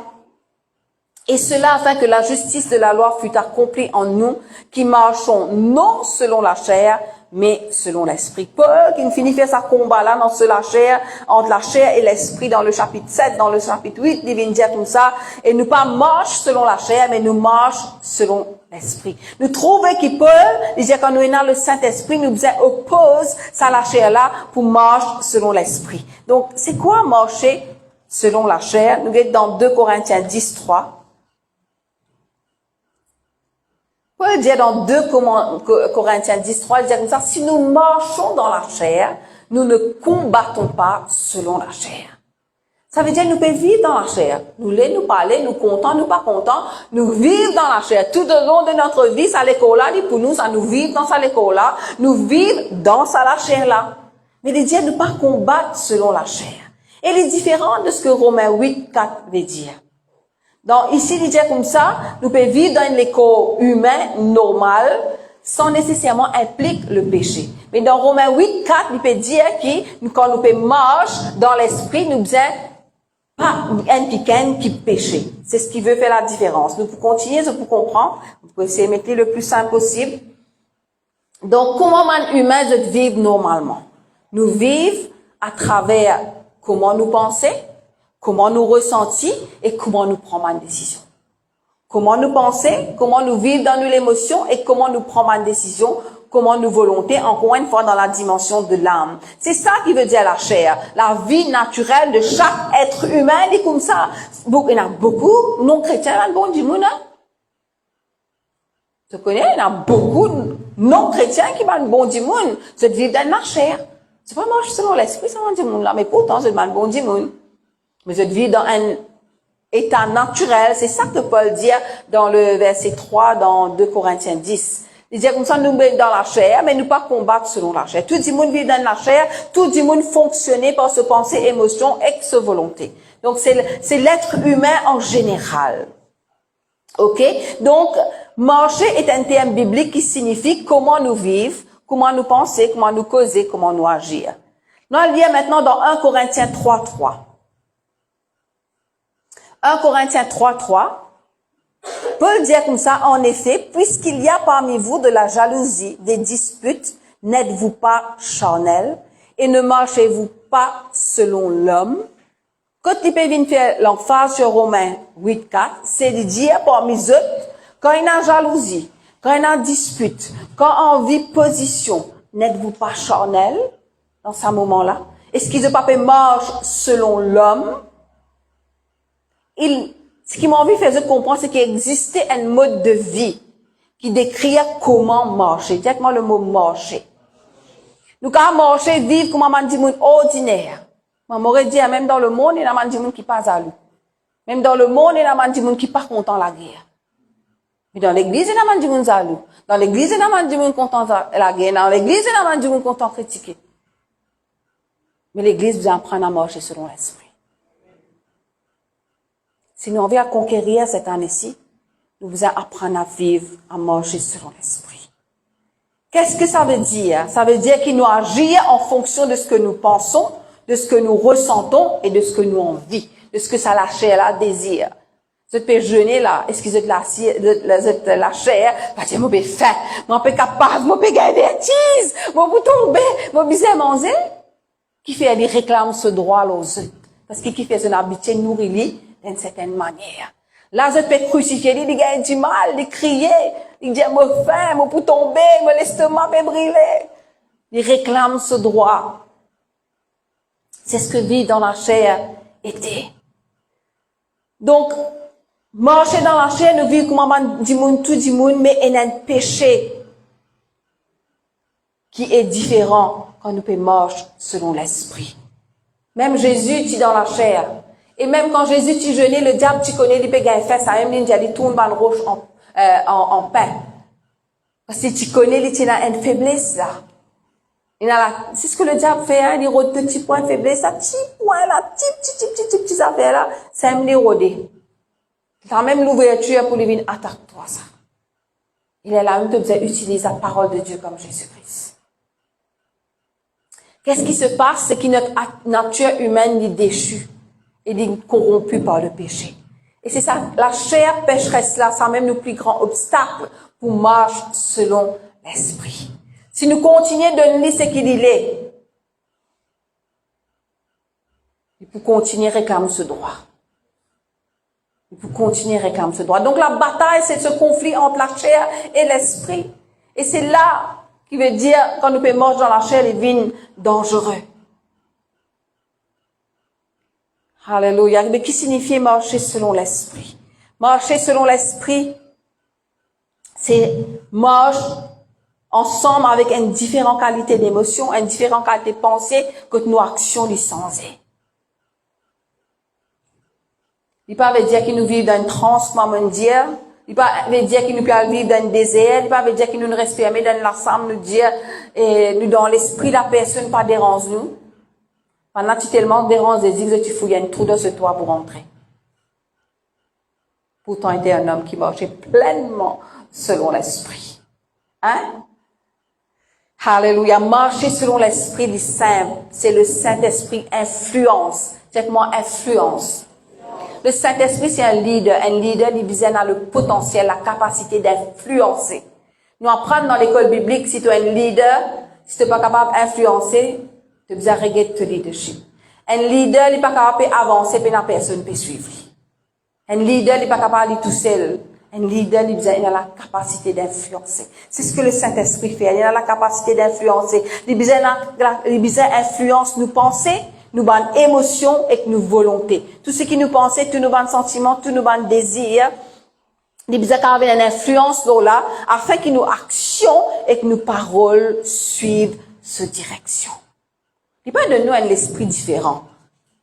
Et cela afin que la justice de la loi fût accomplie en nous, qui marchons non selon la chair, mais selon l'esprit. Paul, qui finit faire sa combat là, dans la chair, entre la chair et l'esprit, dans le chapitre 7, dans le chapitre 8, il vient dire comme ça, et nous pas marche selon la chair, mais nous marche selon l'esprit. Nous trouvons que Paul, il dit quand nous avons le Saint-Esprit, nous oppose ça la chair là, pour marche selon l'esprit. Donc, c'est quoi marcher selon la chair? Nous sommes dans 2 Corinthiens 10, 3. Paul dit dans 2 Corinthiens 10, 3, il dit comme ça, si nous marchons dans la chair, nous ne combattons pas selon la chair. Ça veut dire nous pouvons vivre dans la chair. Nous nous parler, nous contents, nous pas contents, nous vivons dans la chair. Tout au long de notre vie, ça l'école là, pour nous, ça nous vivre dans ça l'école là, nous vivons dans ça la chair là. Mais il dit ne pas combattre selon la chair. Et il est différent de ce que Romains 8, 4 veut dire. Donc, ici, il dit comme ça, nous pouvons vivre dans l'école humain, normal, sans nécessairement impliquer le péché. Mais dans Romains 8, 4, il peut dire que quand nous peut marcher dans l'esprit, nous besoin pas impliquer qui péché. C'est ce qui veut faire la différence. Nous pouvons continuer, vous comprendre. Vous pouvez essayer de mettre le plus simple possible. Donc, comment un humain doit vivre normalement? Nous vivons à travers comment nous pensons, comment nous ressentons et comment nous prenons une décision. Comment nous pensons, comment nous vivons dans nos émotions et comment nous prenons une décision, comment nous volonté, encore une fois dans la dimension de l'âme. C'est ça qui veut dire la chair. La vie naturelle de chaque être humain est comme ça. Il y en a beaucoup non-chrétiens dans le bon du monde. Tu connais, il y en a beaucoup non-chrétiens qui vont le bon du monde. C'est de vivre dans la chair. C'est pas marche selon l'esprit, ça va du monde là, mais pourtant c'est le bon du monde. Mais je vis dans un état naturel. C'est ça que Paul dit dans le verset 3 dans 2 Corinthiens 10. Il dit comme ça, nous sommes dans la chair, mais nous pas combattre selon la chair. Tout le monde vit dans la chair, tout le monde fonctionne par ses pensées, émotions et sa volonté. Donc c'est l'être humain en général. Ok? Donc, marcher est un terme biblique qui signifie comment nous vivre, comment nous penser, comment nous causer, comment nous agir. Nous allons lire maintenant dans 1 Corinthiens 3, 3. 1 Corinthiens 3, 3. Paul dit comme ça, en effet, puisqu'il y a parmi vous de la jalousie, des disputes, n'êtes-vous pas charnels et ne marchez-vous pas selon l'homme? Quand il peut venir faire l'emphase sur Romains 8, 4, c'est de dire parmi eux, quand il y a jalousie, quand il y a dispute, quand on vit position, n'êtes-vous pas charnels dans ce moment-là? Est-ce qu'ils ne peuvent pas marcher selon l'homme? Ce qui m'a envie de faire comprendre, c'est qu'il existait un mode de vie qui décrit comment marcher. Dites-moi le mot marcher. Nous, quand marcher, vivre comme un monde ordinaire. Moi, m'aurait dit, même dans le monde, il y a un monde qui pas jaloux. Même dans le monde, il y a un monde qui pas content de la guerre. Mais dans l'église, il y a un monde jaloux. Dans l'église, il y a un monde content de la guerre. Dans l'église, il y a un monde content de critiquer. Mais l'église vous apprend à marcher selon l'esprit. Si nous avons à conquérir cette année-ci, nous vous apprendre à vivre, à marcher selon l'esprit. Qu'est-ce que ça veut dire? Ça veut dire qu'il nous agit en fonction de ce que nous pensons, de ce que nous ressentons et de ce que nous envie, de ce que ça la chair là désire. Vous êtes jeûner là, est-ce que vous êtes la chair? Parce que moi j'ai faim, moi j'ai capable, moi j'ai gagné des cheese, moi j'ai tombé, moi j'ai manger. Qui fait aller réclame ce droit aux autres? Parce que qui fait son habitude nourrir d'une certaine manière. Là, je peux crucifier, il gagne du mal, il crier, il dit, moi faim, moi pour tomber, moi l'estomac peut brûler. Il réclame ce droit. C'est ce que vit dans la chair était. Donc, marcher dans la chair, nous vivons comme du monde, tout du monde, mais il y a un péché qui est différent quand nous pouvons marcher selon l'esprit. Même Jésus, tu dans la chair. Et même quand Jésus, tu jeûnais, le diable, tu connais, il peut gagner fait ça, même il tourne dans le roche en pain. Parce que tu connais, il a une faiblesse là. C'est ce que le diable fait, hein, il rôde petit point de faiblesse, ça, petit point là, petit affaire là, ça aime les rôder. Il a même l'ouverture pour lui venir attaquer toi ça. Il est là, même que vous avez utilisé la parole de Dieu comme Jésus-Christ. Qu'est-ce qui se passe? C'est que notre nature humaine est déchue. Et est corrompue par le péché. Et c'est ça, la chair pécheresse là, c'est même le plus grand obstacle pour marcher selon l'esprit. Si nous continuons de lire ce qu'il est, il peut continuer à réclamer ce droit. Il peut continuer à réclamer ce droit. Donc la bataille, c'est ce conflit entre la chair et l'esprit. Et c'est là qui veut dire, quand nous pouvons marcher dans la chair, il devient dangereux. Alléluia. Mais qui signifie marcher selon l'esprit? Marcher selon l'esprit, c'est marcher ensemble avec une différente qualité d'émotion, une différente qualité de pensée que nos actions lui sensées. Il ne veut pas dire qu'il nous vit dans une transe, maman dire. Il ne veut pas dire qu'il nous peut vivre dans un désert. Il ne veut pas dire qu'il nous respire, mais dans l'ensemble, nous dire, nous dans l'esprit, la personne pas dérange nous. Pendant que tu tellement déranges des îles, tu fouilles un trou dans ce toit pour rentrer. Pourtant, il était un homme qui marchait pleinement selon l'esprit. Hein? Alléluia. Marcher selon l'esprit du Saint, c'est le Saint-Esprit influence. Dites-moi influence. Le Saint-Esprit, c'est un leader. Un leader, il a le potentiel, la capacité d'influencer. Nous apprenons dans l'école biblique, si tu es un leader, si tu n'es pas capable d'influencer, tu dois regretter ton leadership. Un leader, il n'est pas capable d'avancer, puis personne ne peut suivre. Un leader, il n'est pas capable d'aller tout seul. Un leader, il a la capacité d'influencer. C'est ce que le Saint-Esprit fait. Il a la capacité d'influencer. Il influence nos pensées, nos bonnes émotions et nos volontés. Tout ce qui nous pensait, tous nos bonnes sentiments, tous nos bonnes désirs, il a une influence là, afin que nos actions et que nos paroles suivent cette direction. Il pas de nous un esprit différent,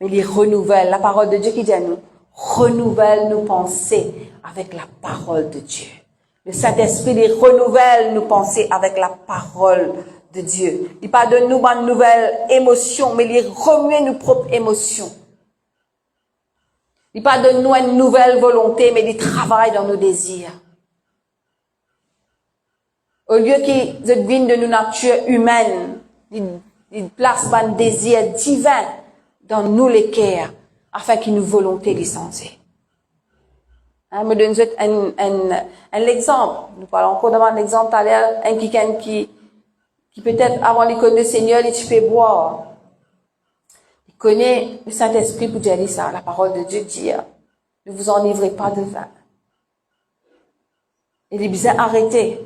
mais il renouvelle. La parole de Dieu qui dit à nous, renouvelle nos pensées avec la parole de Dieu. Le Saint-Esprit, il renouvelle nos pensées avec la parole de Dieu. Il pas de nous une nouvelle émotion, mais il remue nos propres émotions. Il pas de nous une nouvelle volonté, mais il travaille dans nos désirs. Au lieu qu'il vienne de nos natures humaines, il place un désir divin dans nous les cœurs, afin qu'il nous volonté licencier. Je me donne un exemple. Nous parlons encore d'un exemple tout à l'heure, un quelqu'un qui peut-être avant l'école du Seigneur, il peut boire. Il connaît le Saint-Esprit pour dire ça, la parole de Dieu dit, ne vous enivrez pas de vin. Il est bien arrêté.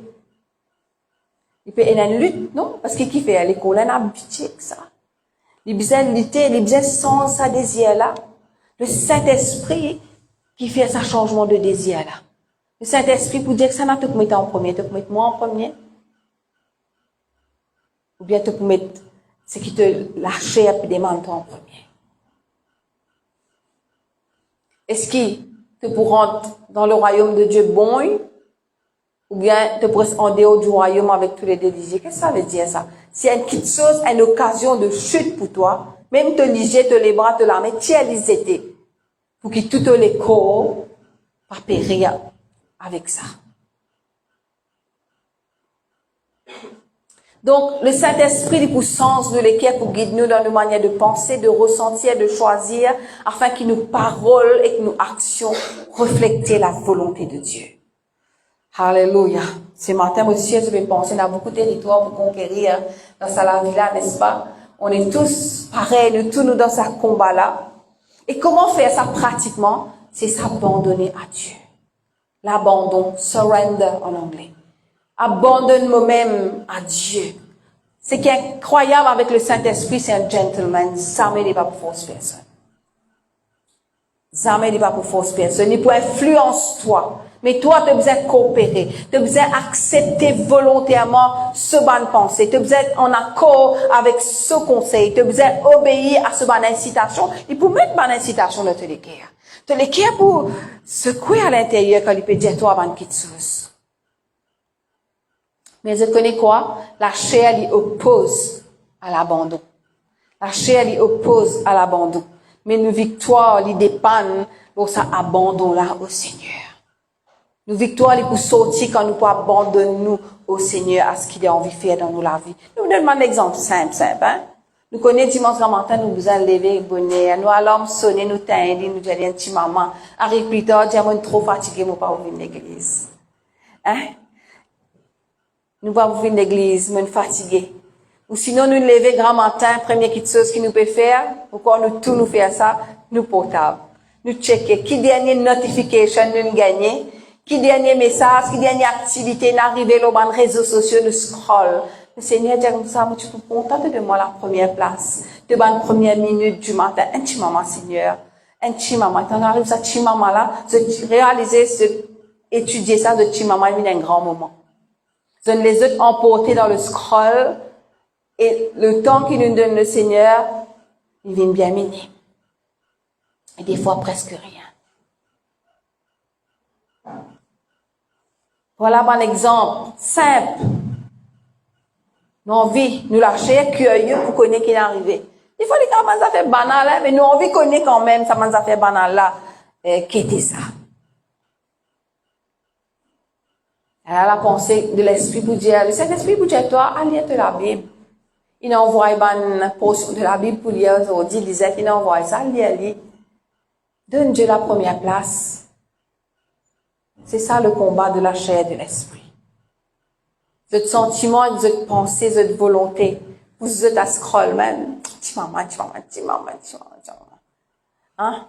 Il peut être une lutte, non? Parce qu'il fait à l'école, il a habitué que ça. Il est bien lutter, il est bien sans sa désir là. Le Saint-Esprit qui fait ce changement de désir là. Le Saint-Esprit pour dire que ça n'a pas te mettre en premier, te mettre moi en premier. Ou bien te mettre ce qui te lâche et puis demande en premier. Est-ce qu'il te pour rentrer dans le royaume de Dieu bon? Ou bien te presse en dehors du royaume avec tous les désirs. Qu'est-ce que ça veut dire ça? Si une petite chose, une occasion de chute pour toi, même te liger, te les bras, te la mettre, tiens les étés. Pour que tout les corps, pas périr avec ça. Donc, le Saint-Esprit, il pousse sens de l'équerre pour guider nous dans nos manières de penser, de ressentir, de choisir, afin que nos paroles et que nos actions reflètent la volonté de Dieu. Alléluia. Ce matin aussi, je vais penser, on a beaucoup de territoires pour conquérir dans sa vie-là, n'est-ce pas? On est tous pareils, nous tous nous dans ce combat-là. Et comment faire ça pratiquement? C'est s'abandonner à Dieu. L'abandon, surrender en anglais. Abandonne moi-même à Dieu. Ce qui est incroyable avec le Saint-Esprit, c'est un gentleman. Jamais n'est pas pour force personne. Jamais n'est pas pour force personne. Il peut influencer toi. Mais toi, tu as besoin de coopérer. Tu as besoin d'accepter volontairement ce bonne pensée. Tu as besoin d'être en accord avec ce conseil. Tu as besoin d'obéir à ce bonne incitation. Il peut mettre bonne incitation dans tes cœurs. Tu les cœurs pour secouer à l'intérieur quand il peut dire toi bonne petite chose. Mais je connais quoi? La chair, elle oppose à l'abandon. La chair, elle oppose à l'abandon. Mais nos victoires, elles dépendent de ça abandon-là au Seigneur. Nos victoires, elles pour sortir quand nous pouvons abandonner nous au Seigneur à ce qu'il a envie de faire dans nos la vie. Nous donnons un exemple simple, hein? Nous connaissons dimanche matin, nous vous allons lever bonnet, nous allons sonner, nous teindre, nous dire un petit maman. Arrive plus tard, dire, moi, trop fatigué, moi, pas ouvrir l'église. Hein? Nous pas ouvrir l'église, moi, fatigué. Ou sinon, nous lever grand matin, première petite chose qu'il nous peut faire, pourquoi nous tout nous faire ça, nous portable. Nous checker, qui dernier notification nous gagner, qui dernier message, qui dernière activité n'arrive sur les réseaux sociaux, nous scroll. Le Seigneur dit comme ça, moi, tu te contentes de moi la première place, de la première minute du matin. Un petit maman, Seigneur. Un petit maman. Quand on arrive à ce petit maman là, réaliser, étudier ça, ce petit maman, il y a un grand moment. Je ne les autres emporter dans le scroll, et le temps qu'il nous donne le Seigneur, il vient bien miner. Et des fois, presque rien. Voilà un exemple simple. Nous envie, nous lâcher curieux pour connaître qui est arrivé. Il faut les quand même ça fait banal là, mais nous envie connaître quand même ça m'a fait banal là. Qui était ça? Elle a la pensée de l'Esprit pour dire, le Saint-Esprit pour dire, toi, allez lire la Bible. Il envoie une portion de la Bible pour lire aujourd'hui, Lisette, il envoie ça, lire. Donne Dieu la première place. C'est ça le combat de la chair et de l'esprit. Votre sentiment, votre pensée, votre volonté. Vous êtes à scroll, man. Hein?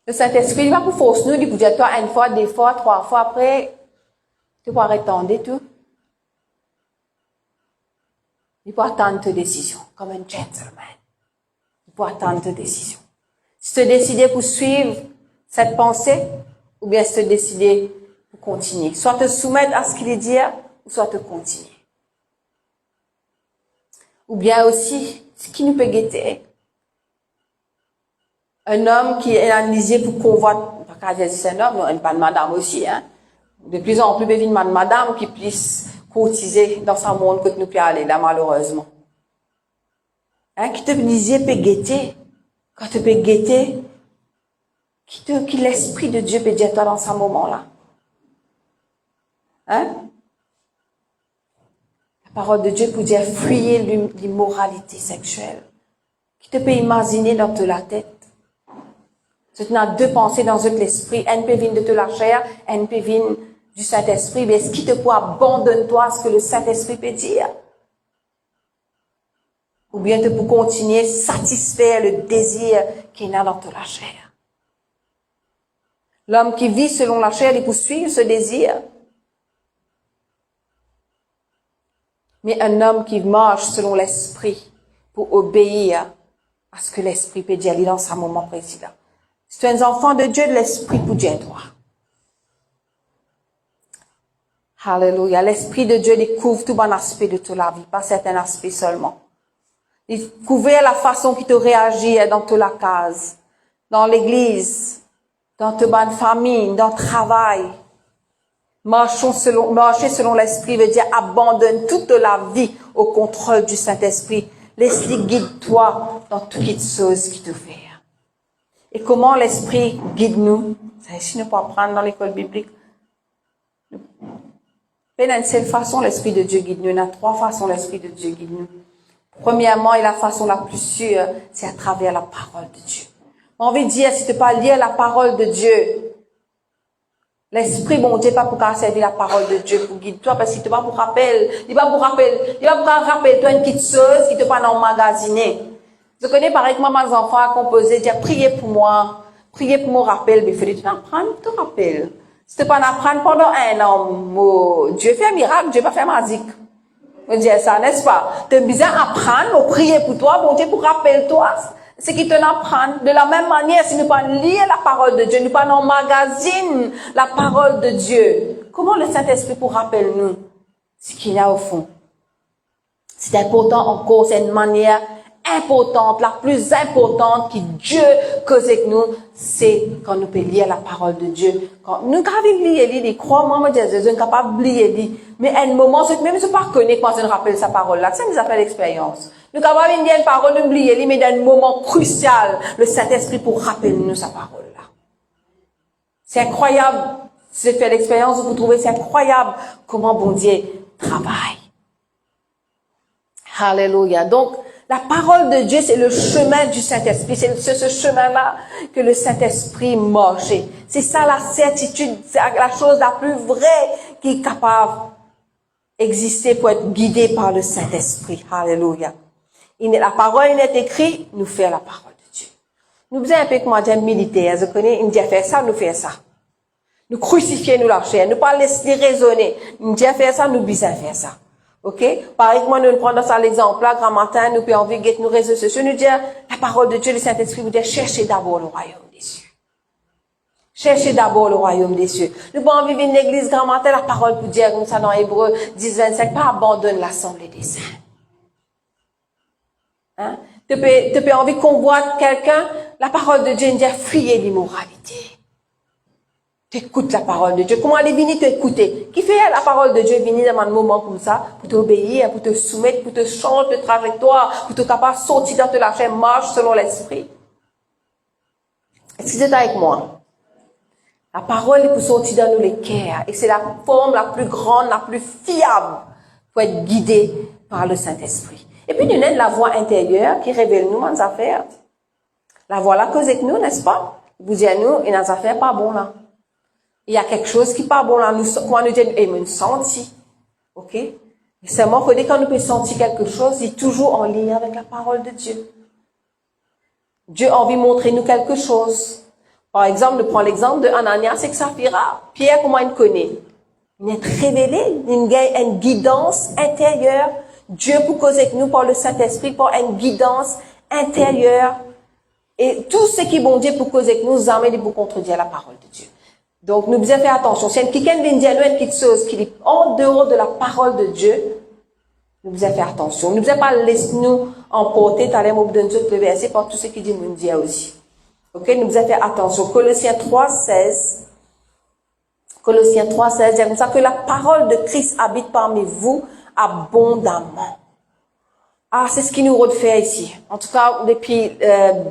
Le Saint-Esprit, il va pour force nous, il vous dire, toi, une fois, deux fois, trois fois, après, tu vas attendre tout. Il faut attendre tes décisions, comme un gentleman. Il faut attendre tes décisions. Si tu décides pour suivre cette pensée, ou bien si tu décides pour continuer. Soit te soumettre à ce qu'il dit, ou soit te continuer. Ou bien aussi, ce qui nous peut guetter. Un homme qui est analysé pour convoiter, pas qu'à dire c'est un homme, non, pas de madame aussi, hein. De plus en plus, une madame qui puisse courtiser dans sa monde que nous peut aller là, malheureusement. Hein, qui te disait peut guetter. Quand tu peux guetter, qui l'Esprit de Dieu peut dire toi dans ce moment-là. Hein? La parole de Dieu peut dire fuyez l'immoralité sexuelle. Qui te peut imaginer dans toute la tête. Tu as deux pensées dans l'esprit. Une peut venir de la chair, une peut venir du Saint-Esprit. Mais est-ce qui te peut abandonner toi ce que le Saint-Esprit peut dire? Ou bien tu peux continuer à satisfaire le désir qu'il y a dans toute la chair. L'homme qui vit selon la chair, il peut suivre ce désir. Mais un homme qui marche selon l'esprit pour obéir à ce que l'esprit peut dire dans ce moment précis. Si tu es un enfant de Dieu, de l'esprit pour dire toi. Alléluia. L'esprit de Dieu découvre tout bon aspect de toute la vie, pas certains aspects seulement. Il découvre la façon qui te réagit dans toute la case, dans l'église, dans ta bonne famille, dans le travail. Marcher selon l'esprit veut dire abandonne toute la vie au contrôle du Saint-Esprit. Laisse-le guide toi dans toute chose qui te fait. Et comment l'esprit guide nous? C'est ici nous pouvons apprendre dans l'école biblique. Il y a une seule façon l'esprit de Dieu guide nous. Il y a trois façons l'esprit de Dieu guide nous. Premièrement, et la façon la plus sûre, c'est à travers la parole de Dieu. On veut dire, si tu ne pas lire la parole de Dieu, l'esprit, bon Dieu, pas pour servir la parole de Dieu pour guider toi, parce qu'il te pas pour rappel, il va pour rappeler toi une petite chose qui te pas emmagasiner. Je connais par exemple mes enfants à composer, dire priez pour moi rappel, mais il faut te apprendre, te rappel. Si tu pas apprendre pendant un an, Dieu fait un miracle, Dieu pas fait magique. On dit ça, n'est-ce pas? Tu as besoin d'apprendre, prier pour toi, bon Dieu, pour rappeler toi. C'est qui te l'apprend. De la même manière, si nous pas lire la parole de Dieu, nous pas emmagasiner la parole de Dieu. Comment le Saint-Esprit pour rappeler nous ce qu'il y a au fond? C'est important encore, c'est une manière importante, la plus importante que Dieu cause avec nous, c'est quand nous pouvons lire la parole de Dieu. Quand nous avons lire, crois-moi, je suis capable de lire, mais à un moment, même si je ne pas connais quand je rappelle sa parole-là, ça nous a fait l'expérience. Nous avons une parole, nous oublier, mais dans un moment crucial, le Saint-Esprit pour rappeler nous sa parole-là. C'est incroyable. Si vous faites l'expérience, vous trouvez c'est incroyable comment bon Dieu travaille. Alléluia. Donc, la parole de Dieu, c'est le chemin du Saint-Esprit. C'est ce chemin-là que le Saint-Esprit marche. C'est ça la certitude, c'est la chose la plus vraie qui est capable d'exister pour être guidée par le Saint-Esprit. Alléluia. La parole est écrite, nous faisons la parole de Dieu. Nous faisons un peu comme un militaire. Je connais, il me dit faire ça, nous faisons ça. Nous crucifions nous la chair. Nous pas laisser raisonner. Il me dit faire ça, nous besoin faire ça. Ok? Par exemple, nous prenons ça l'exemple là, grand matin, nous pouvons envie de nos réseaux sociaux, nous dire, la parole de Dieu, le Saint-Esprit vous dit, cherchez d'abord le royaume des cieux. Cherchez d'abord le royaume des cieux. Nous pouvons vivre une église grand matin, la parole pour dire, comme ça dans Hébreux 10, 25, pas abandonne l'assemblée des saints. Hein? Tu peux envie qu'on voit quelqu'un, la parole de Dieu nous dit, fuyez l'immoralité. Tu écoutes la parole de Dieu. Comment elle est venue t'écouter? Qui fait la parole de Dieu venir dans un moment comme ça, pour t'obéir, pour te soumettre, pour te changer de trajectoire, pour te capable de sortir de la chaîne, marche selon l'esprit? Est-ce que vous êtes avec moi? La parole est pour sortir dans nous les cœurs. Et c'est la forme la plus grande, la plus fiable pour être guidée par le Saint-Esprit. Et puis, nous avons la voix intérieure qui révèle nous nos affaires. La voix là cause avec nous, n'est-ce pas? Vous dites à nous, et nos affaires pas bon là. Il y a quelque chose qui pas bon là. Nous, quand nous disons, et nous senti. OK? Et seulement que dès qu'on nous peut sentir quelque chose, c'est toujours en lien avec la parole de Dieu. Dieu a envie de montrer nous quelque chose. Par exemple, nous prenons l'exemple de Ananias et Saphira. Pierre, comment il connaît? Il est révélé, il a une guidance intérieure. Dieu pour causer avec nous par le Saint-Esprit, par une guidance intérieure. Et tout ce qui est bon Dieu pour causer avec nous, nous amène pour contredire la parole de Dieu. Donc, nous devons faire attention. Si quelqu'un vient dire nous une petite chose qui est en dehors de la parole de Dieu, nous devons faire attention. Nous ne devons pas laisser nous emporter, t'as l'air de nous le verset par tout ce qui dit nous dire aussi. Ok, nous devons faire attention. Colossiens 3:16. Colossiens 3:16, c'est comme ça que la parole de Christ habite parmi vous abondamment. Ah, c'est ce qui nous refait ici. En tout cas, depuis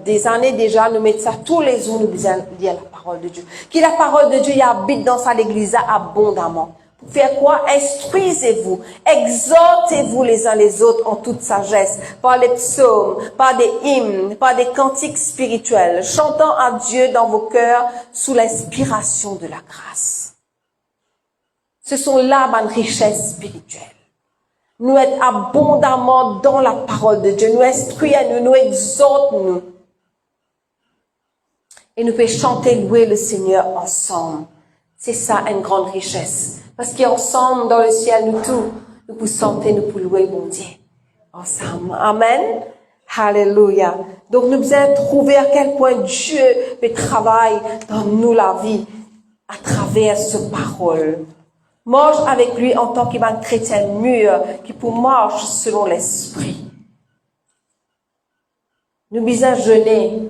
des années déjà, nous mettons ça tous les jours, nous disons lire la parole de Dieu. Que la parole de Dieu y habite dans sa l'église abondamment. Pour faire quoi? Instruisez-vous, exhortez-vous les uns les autres en toute sagesse, par les psaumes, par des hymnes, par des cantiques spirituels, chantant à Dieu dans vos cœurs sous l'inspiration de la grâce. Ce sont là ma richesse spirituelle. Nous être abondamment dans la parole de Dieu, nous instruire nous, nous exhorte nous. Et nous pouvons chanter, louer le Seigneur ensemble. C'est ça une grande richesse. Parce qu'ensemble, dans le ciel, nous tous, nous pouvons chanter, nous pouvons louer bon Dieu. Ensemble. Amen. Alléluia. Donc, nous devons trouver à quel point Dieu peut travailler dans nous la vie à travers cette parole. Marche avec lui en tant qu'un chrétien mûr qui peut marcher selon l'esprit. Nous devons jeûner.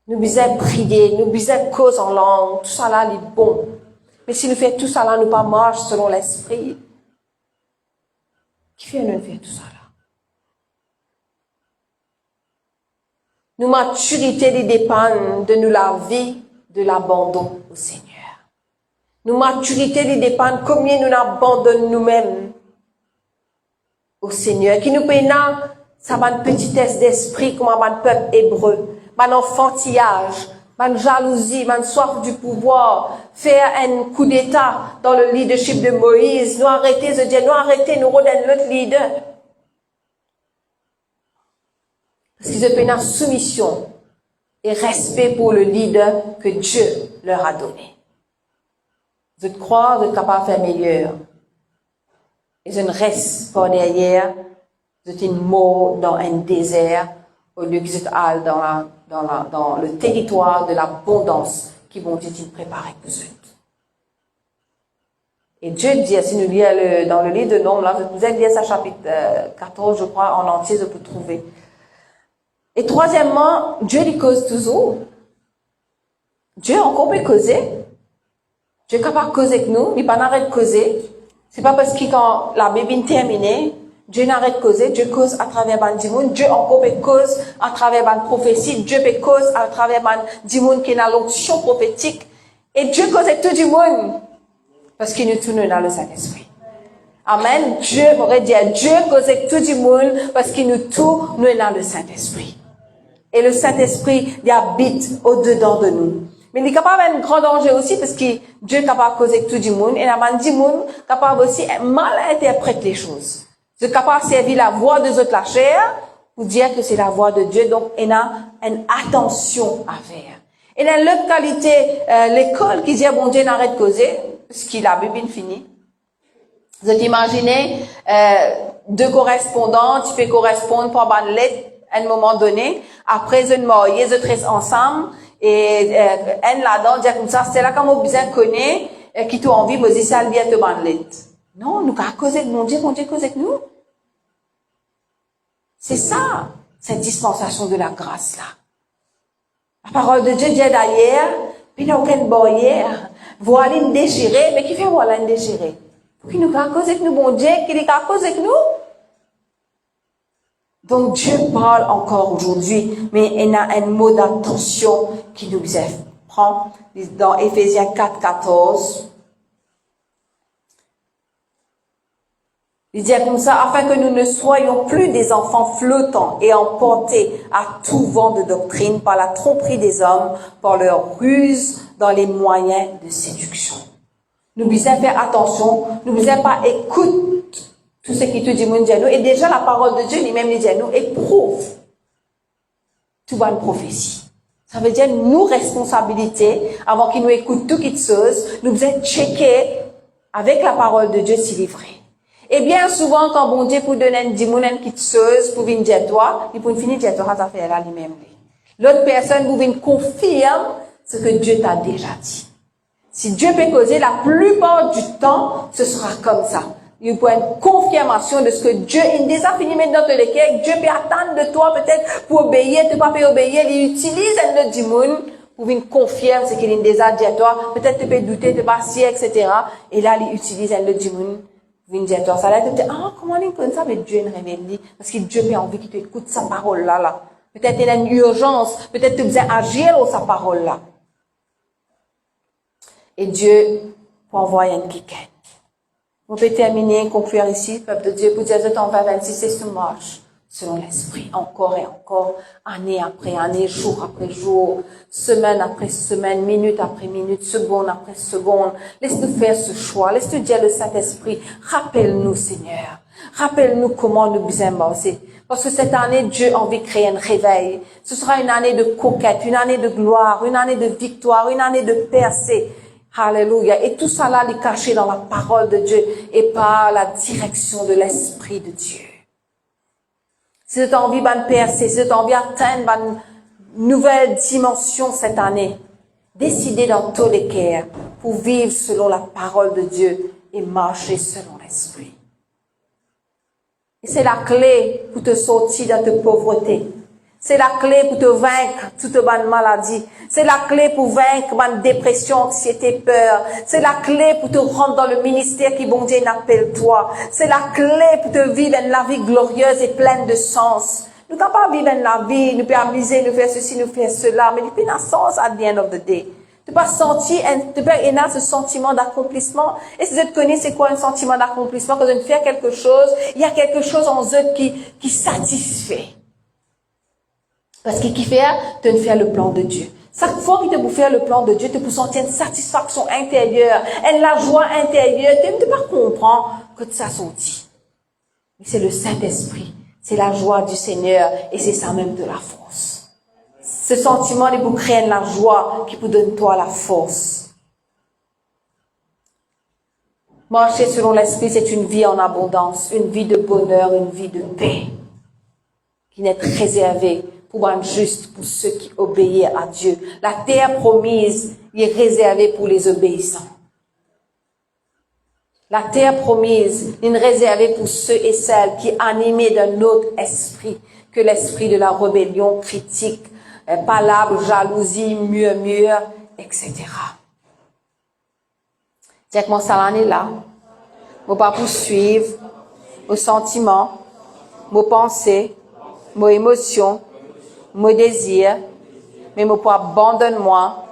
Nous devons prier. Nous devons causer en langue. Tout ça là, est bon. Mais si nous faisons tout ça là, nous pas marcher selon l'esprit. Qui fait nous faire tout ça là? Nos maturités dépendent de nous la vie, de l'abandon au Seigneur. Nos maturités dépendent combien nous abandonnons nous-mêmes au Seigneur. Qui nous paye ça va une petitesse d'esprit comme un peuple hébreu. Un enfantillage, une jalousie, une soif du pouvoir, faire un coup d'état dans le leadership de Moïse, nous arrêter de dire, nous arrêter, nous redonner notre leader. Parce qu'ils ont une soumission et respect pour le leader que Dieu leur a donné. Je crois, vous êtes capable de faire meilleur. Et je ne reste pas derrière, vous êtes une mort dans un désert, au lieu que vous êtes dans le territoire de l'abondance qui vont être préparés pour vous. Et Dieu dit, si nous lisons dans le livre de Nombres, là, vous allez lire ça chapitre 14, je crois, en entier, je peux trouver. Et troisièmement, Dieu lui cause toujours. Dieu encore peut causer. Dieu est capable de causer avec nous, il n'est pas arrêté de causer. C'est pas parce que quand la Bible est terminée, Dieu n'arrête de causer, Dieu cause à travers Bandimoun, Dieu encore peut cause à travers la prophétie, Dieu peut cause à travers Bandimoun qui est dans l'onction prophétique. Et Dieu cause avec tout le monde. Parce qu'il nous tourne dans le Saint-Esprit. Amen. Dieu pourrait dire, Dieu cause avec tout le monde parce qu'il nous tourne dans le Saint-Esprit. Et le Saint-Esprit, il habite au-dedans de nous. Mais il est capable d'un grand danger aussi parce que Dieu est capable de causer avec tout le monde. Et la Bandimoun est capable aussi mal interpréter les choses. Il est capable de servir la voix des autres la chair pour dire que c'est la voix de Dieu. Donc, il a une attention à faire. Et dans l'autre qualité, l'école qui dit, bon Dieu n'arrête de causer, parce qu'il a Bible fini. Vous imaginez, deux correspondants, tu peux correspondre pour une lettre à un moment donné. Après, ils ont marié, ils restent ensemble. Et, un là-dedans, dit comme ça, c'est là quand on besoin connaît, qui t'a envie, mais ça vient te une lettre. Non, nous, à causer de mon Dieu cause avec nous. C'est ça, cette dispensation de la grâce, là. La parole de Dieu dit d'ailleurs, puis il n'y a aucune barrière. Voilà une déchirée, mais qui fait voilà une déchirée? Pour qu'il nous a cause avec nous, bon Dieu, qu'il est à cause avec nous. Donc Dieu parle encore aujourd'hui, mais il y a un mot d'attention qui nous prend dans Éphésiens 4, 14. Il dit comme ça, afin que nous ne soyons plus des enfants flottants et emportés à tout vent de doctrine par la tromperie des hommes, par leur ruse dans les moyens de séduction. Nous devons faire attention, nous ne devons pas écouter tout ce qui te dit mon Dieu, et déjà la parole de Dieu lui-même dit nous éprouve tout bonne prophétie. Ça veut dire nos responsabilités, avant qu'il nous écoute tout quelque chose, nous devons checker avec la parole de Dieu s'il est vrai. Et bien souvent, quand bon Dieu pour donner une quelque chose pour venir dire toi, il peut finir dire toi, ça fait là lui-même. L'autre personne vous venir confirme ce que Dieu t'a déjà dit. Si Dieu peut causer, la plupart du temps, ce sera comme ça. Il peut une confirmation de ce que Dieu, il déjà fini maintenant de l'équerre, Dieu peut attendre de toi peut-être pour obéir, tu pas peut obéir, il utilise un autre monde pour venir confirmer ce qu'il a déjà dit à toi, peut-être tu peux douter, tu pas si, etc. Et là, il utilise un autre monde. Toi, ça là, tu te dis, comment il connaît ça, mais Dieu ne révèle, parce que Dieu a envie qu'il t'écoute sa parole là. Peut-être il y a une urgence, peut-être tu besoin agir sur sa parole là. Et Dieu peut envoyer un quelqu'un. On peut terminer, conclure ici, peuple de Dieu, pour dire, en 2026, c'est ce marche, selon l'Esprit, encore et encore, année après année, jour après jour, semaine après semaine, minute après minute, seconde après seconde. Laisse-nous faire ce choix. Laisse-nous dire le Saint-Esprit, rappelle-nous, Seigneur. Rappelle-nous comment nous besoin avancer. Parce que cette année, Dieu a envie de créer un réveil. Ce sera une année de conquête, une année de gloire, une année de victoire, une année de percée. Alléluia. Et tout ça là, est caché dans la parole de Dieu et par la direction de l'Esprit de Dieu. Si tu as envie de percer, si tu as envie d'atteindre une nouvelle dimension cette année, décidez dans tous les cœurs pour vivre selon la parole de Dieu et marcher selon l'Esprit. Et c'est la clé pour te sortir de ta pauvreté. C'est la clé pour te vaincre toute bonne maladie. C'est la clé pour vaincre bonne dépression, anxiété, peur. C'est la clé pour te rendre dans le ministère qui bon Dieu n'appelle toi. C'est la clé pour te vivre une vie glorieuse et pleine de sens. Nous ne pouvons pas vivre une vie, nous pouvons amuser, nous faire ceci, nous faire cela, mais il n'y a pas de sens at the end of the day. Tu peux sentir, tu peux avoir ce sentiment d'accomplissement. Et si tu connais c'est quoi un sentiment d'accomplissement, quand tu fais quelque chose, il y a quelque chose en eux qui satisfait. Parce que qui fait, tu fais le plan de Dieu. Chaque fois que tu peux faire le plan de Dieu, tu peux sentir une satisfaction intérieure, la joie intérieure. Tu ne peux pas comprendre que ça sorti. Mais c'est le Saint-Esprit. C'est la joie du Seigneur et c'est ça même de la force. Ce sentiment est pour créer la joie qui peut donner toi la force. Marcher selon l'Esprit, c'est une vie en abondance, une vie de bonheur, une vie de paix, qui n'est réservée pour un juste, pour ceux qui obéissent à Dieu. La terre promise est réservée pour les obéissants. La terre promise est réservée pour ceux et celles qui animés d'un autre esprit que l'esprit de la rébellion, critique, palabre, jalousie, murmure, etc. C'est que mon salon est là. Je ne pas poursuivre mes sentiments, mes pensées, mes émotions, mes désirs, mais je peux abandonner-moi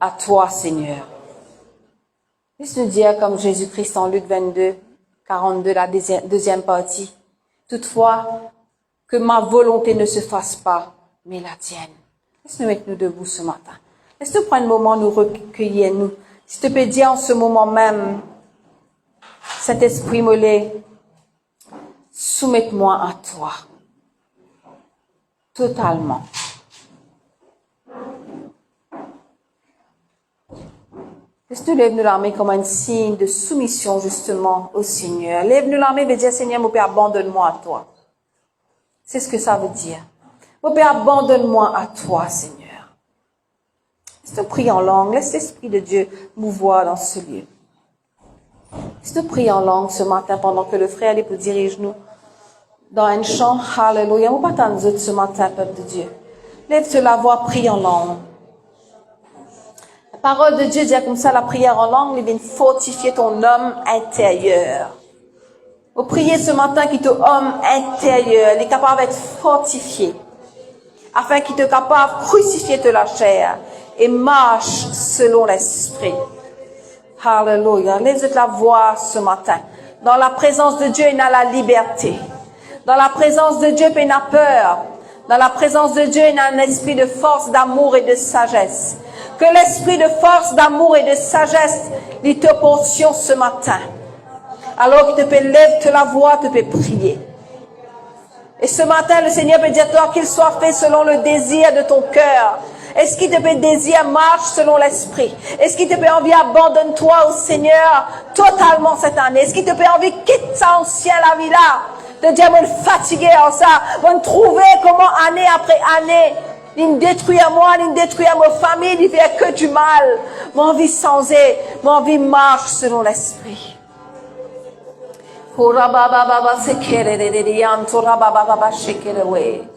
à toi, Seigneur. Laisse-nous dire comme Jésus-Christ en Luc 22, 42, la deuxième partie. Toutefois, que ma volonté ne se fasse pas, mais la tienne. Laisse-nous mettre nous debout ce matin. Laisse-nous prendre un moment, nous recueillir, nous. Si tu peux dire en ce moment même, cet esprit mollet, soumette-moi à toi. Totalement. Laisse-nous lève-nous la main comme un signe de soumission justement au Seigneur. Lève-nous la main et dire, Seigneur, mon Père, abandonne-moi à toi. C'est ce que ça veut dire. Mon Père, abandonne-moi à toi, Seigneur. Laisse-nous prier en langue. Laisse l'Esprit de Dieu mouvoir dans ce lieu. Laisse-nous prier en langue ce matin pendant que le frère est pour dirige-nous dans un chant. Alléluia. On va pas t'en ce matin, peuple de Dieu. Lève-toi la voix, prie en langue. La parole de Dieu dit comme ça, la prière en langue, il vient fortifier ton homme intérieur. Vous priez ce matin que ton homme intérieur est capable d'être fortifié, afin qu'il te capable de crucifier de la chair et marche selon l'Esprit. Alléluia. Lève la voix ce matin. Dans la présence de Dieu, il y a la liberté. Dans la présence de Dieu, il y a peur. Dans la présence de Dieu, il y a un esprit de force, d'amour et de sagesse. Que l'esprit de force, d'amour et de sagesse il te portion ce matin. Alors que tu peux lever la voix, tu peux prier. Et ce matin, le Seigneur peut dire toi qu'il soit fait selon le désir de ton cœur. Est-ce qu'il te peut désir marche selon l'esprit? Est-ce qu'il te peut envie abandonne-toi au Seigneur totalement cette année? Est-ce qu'il te peut envie quitte ça ancien la vie là? De dire, me fatiguer en ça, me trouver comment année après année, il me détruit à moi, il me détruit à ma famille, il fait que du mal. Mon vie sans et, mon vie marche selon l'esprit. Yuraba setere yantura baba baba shikerewe.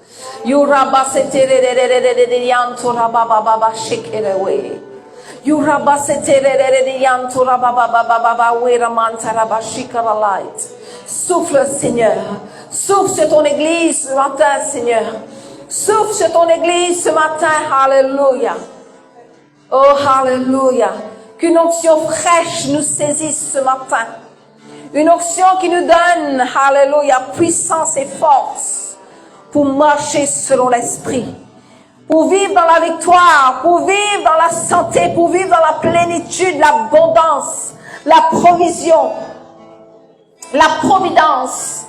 Yuraba setere yantura baba baba baba wera mantara bashikara light. Souffle Seigneur, souffle sur ton église ce matin Seigneur. Souffle sur ton église ce matin, alléluia. Oh alléluia. Qu'une onction fraîche nous saisisse ce matin. Une onction qui nous donne, alléluia, puissance et force. Pour marcher selon l'esprit, pour vivre dans la victoire, pour vivre dans la santé, pour vivre dans la plénitude, l'abondance, la provision, la providence,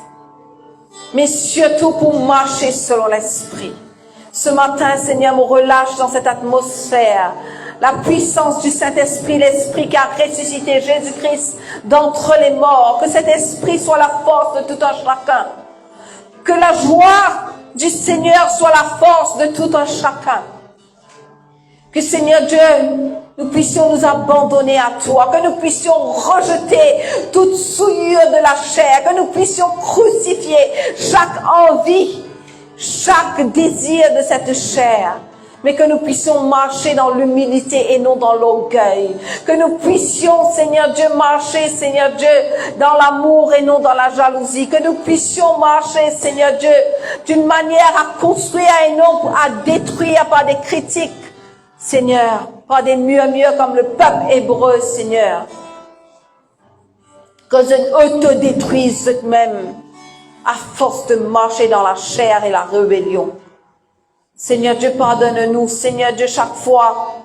mais surtout pour marcher selon l'esprit. Ce matin, Seigneur, me relâche dans cette atmosphère la puissance du Saint-Esprit, l'Esprit qui a ressuscité Jésus-Christ d'entre les morts, que cet Esprit soit la force de tout un chacun. Que la joie du Seigneur soit la force de tout un chacun. Que Seigneur Dieu, nous puissions nous abandonner à toi, que nous puissions rejeter toute souillure de la chair, que nous puissions crucifier chaque envie, chaque désir de cette chair. Mais que nous puissions marcher dans l'humilité et non dans l'orgueil. Que nous puissions, Seigneur Dieu, marcher, Seigneur Dieu, dans l'amour et non dans la jalousie. Que nous puissions marcher, Seigneur Dieu, d'une manière à construire et non à détruire par des critiques, Seigneur, par des murmures comme le peuple hébreu, Seigneur. Que eux te détruisent eux-mêmes à force de marcher dans la chair et la rébellion. Seigneur Dieu, pardonne-nous, Seigneur Dieu, chaque fois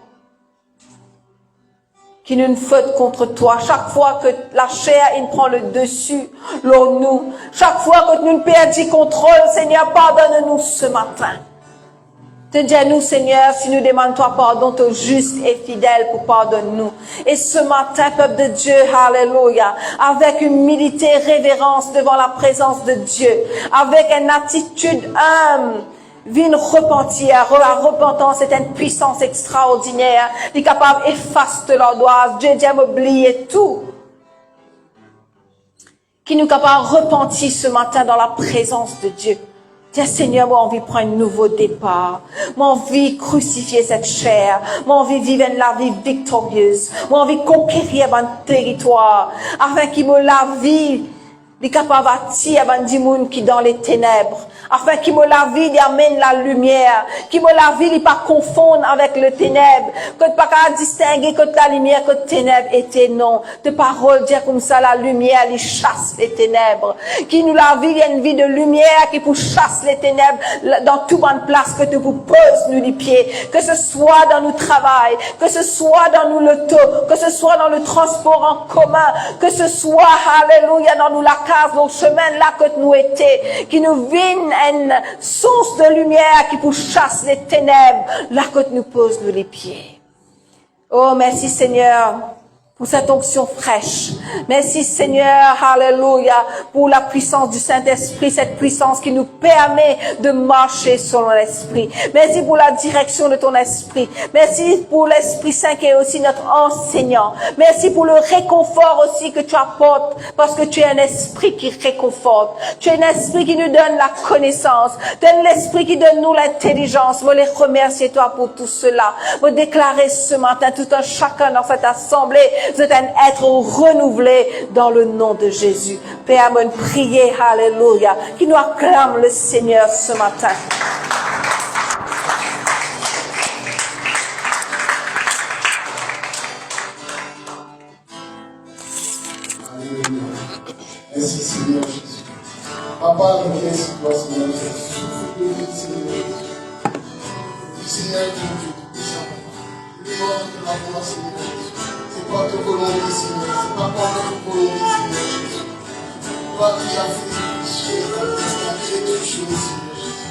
qu'il y a une faute contre toi, chaque fois que la chair, il prend le dessus, nous, chaque fois que nous perdons contrôle, Seigneur, pardonne-nous ce matin. Te dis-nous, Seigneur, si nous demandons toi pardon, tu es juste et fidèle pour pardonner-nous. Et ce matin, peuple de Dieu, alléluia, avec humilité et révérence devant la présence de Dieu, avec une attitude humble, Vine repentir, la repentance est une puissance extraordinaire, qui est capable d'effacer l'angoisse, Dieu dit oublier tout. Qui nous est capable de repentir ce matin dans la présence de Dieu. Tiens Seigneur, moi envie de prendre un nouveau départ. Moi envie de crucifier cette chair. Moi envie de vivre la vie victorieuse. Moi envie de conquérir un territoire. Afin qu'il me la vie, il est capable d'attirer des gens qui dans les ténèbres. Afin qu'il me la vie, il amène la lumière. Qu'il me la vie, il pas confondre avec le ténèbre. Que tu pas distinguer que la lumière, que le ténèbre était non. De parole dire comme ça, la lumière, il chasse les ténèbres. Qui nous la vie, il y a une vie de lumière qui pour chasse les ténèbres dans toute bonne place que tu vous poses nous les pieds. Que ce soit dans notre travail, que ce soit dans nous l'auto, que ce soit dans le transport en commun, que ce soit, alléluia, dans nous la case, nos chemins là que nous étions, qui nous viennent une source de lumière qui pour chasse les ténèbres, là que nous pose nous les pieds. Oh, merci Seigneur pour cette onction fraîche. Merci Seigneur, alléluia, pour la puissance du Saint-Esprit, cette puissance qui nous permet de marcher selon l'Esprit. Merci pour la direction de ton Esprit. Merci pour l'Esprit Saint qui est aussi notre enseignant. Merci pour le réconfort aussi que tu apportes, parce que tu es un esprit qui réconforte. Tu es un esprit qui nous donne la connaissance. Tu es un esprit qui donne nous l'intelligence. Je les remercie toi pour tout cela. Je déclarer ce matin tout un chacun dans cette assemblée. Vous êtes un être renouvelé dans le nom de Jésus. Père, me prier, alléluia, qui nous acclame le Seigneur ce matin. Seigneur Jésus. Papa, nous merci toi, Seigneur Jésus. Souffle de vie, Seigneur Jésus. Seigneur Dieu, Tout-Puissant, Papa. Nous demandons de la voix, Seigneur Jésus. C'est pas ta volonté, Seigneur. C'est pas par notre volonté, Seigneur Jésus. Toi qui as fait des péchés, qui as créé toutes choses, Seigneur Jésus.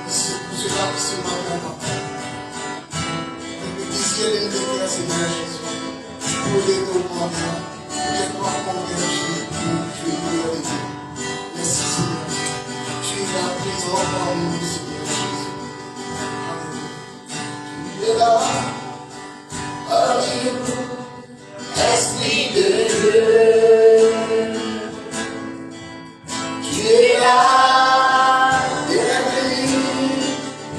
Merci pour cela que ce matin, Papa. Le ciel et le terre, Seigneur Jésus. Pour les tourments, pour les croix qu'on vient chez nous, tu es glorifié. Merci, Seigneur. Tu es là présent parmi nous, Seigneur Jésus. Alléluia. Tu es là. Alléluia. Esprit de Dieu. Tu es là. Bienvenue.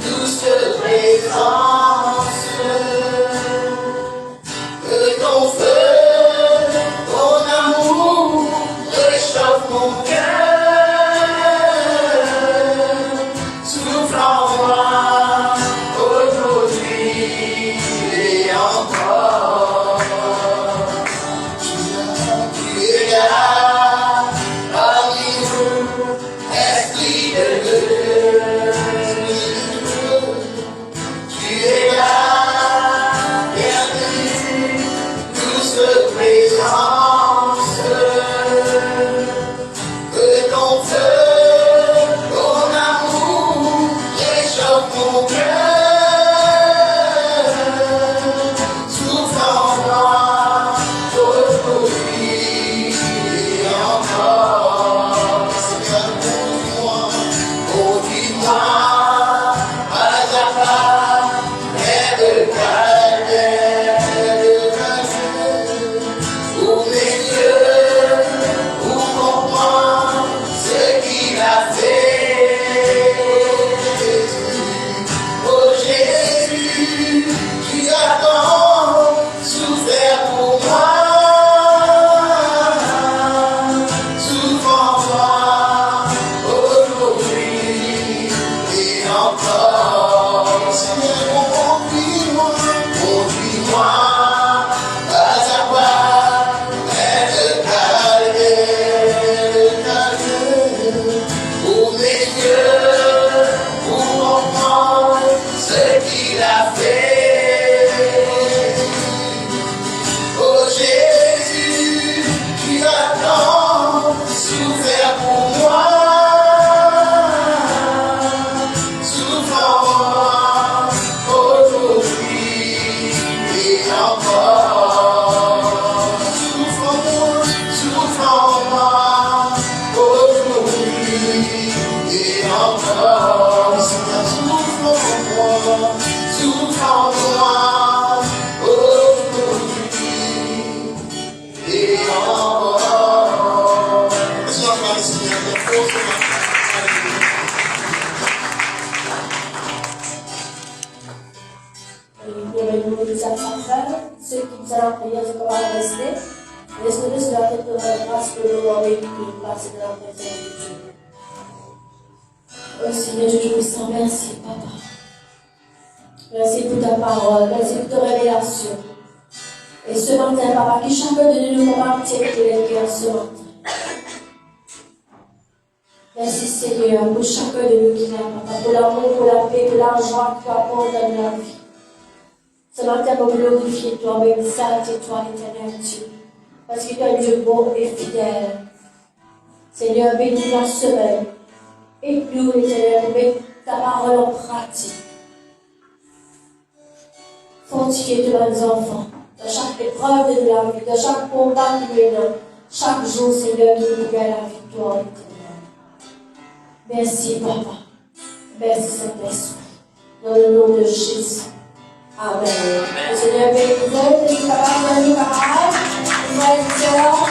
Douce présence. Ton feu, ton amour, réchauffe mon cœur. Souffle en moi, aujourd'hui et encore. Tu es là, parmi nous, Esprit de Dieu. Tu es là. Présence, que ton feu, ton amour, réchauffe mon cœur. Souffle en moi, aujourd'hui et encore. Seigneur, conduis-moi à ta part, vers le calme. Ceux qui vous allons prier, je commence à rester. Laisse-nous sur la tête de la grâce que nous avons vécu passer de la présence de Dieu. Oh Seigneur Dieu, je vous sens. Merci, Papa. Merci pour ta parole. Merci pour ta révélation. Et ce matin, Papa, que chacun de nous compartit de l'éclair ce matin. Merci Seigneur pour chacun de nous qui est là, Papa, pour l'amour, pour la paix, pour la joie que tu apportes dans la vie. Ce matin, nous glorifions toi, nous exaltons toi, l'éternel Dieu. Parce que tu es un Dieu bon et fidèle. Seigneur, bénis la semaine. Et nous, l'éternel, mets ta parole en pratique. Fortifiez tous nos enfants. Dans chaque épreuve de la vie, dans chaque combat que nous menons. Chaque jour, Seigneur, que nous gagnons la victoire, l'éternel. Merci, Papa. Merci, Saint-Esprit. Dans le nom de Jésus. Amen. Le Seigneur bénisse, que nous capables de nous capables, frères et sœurs.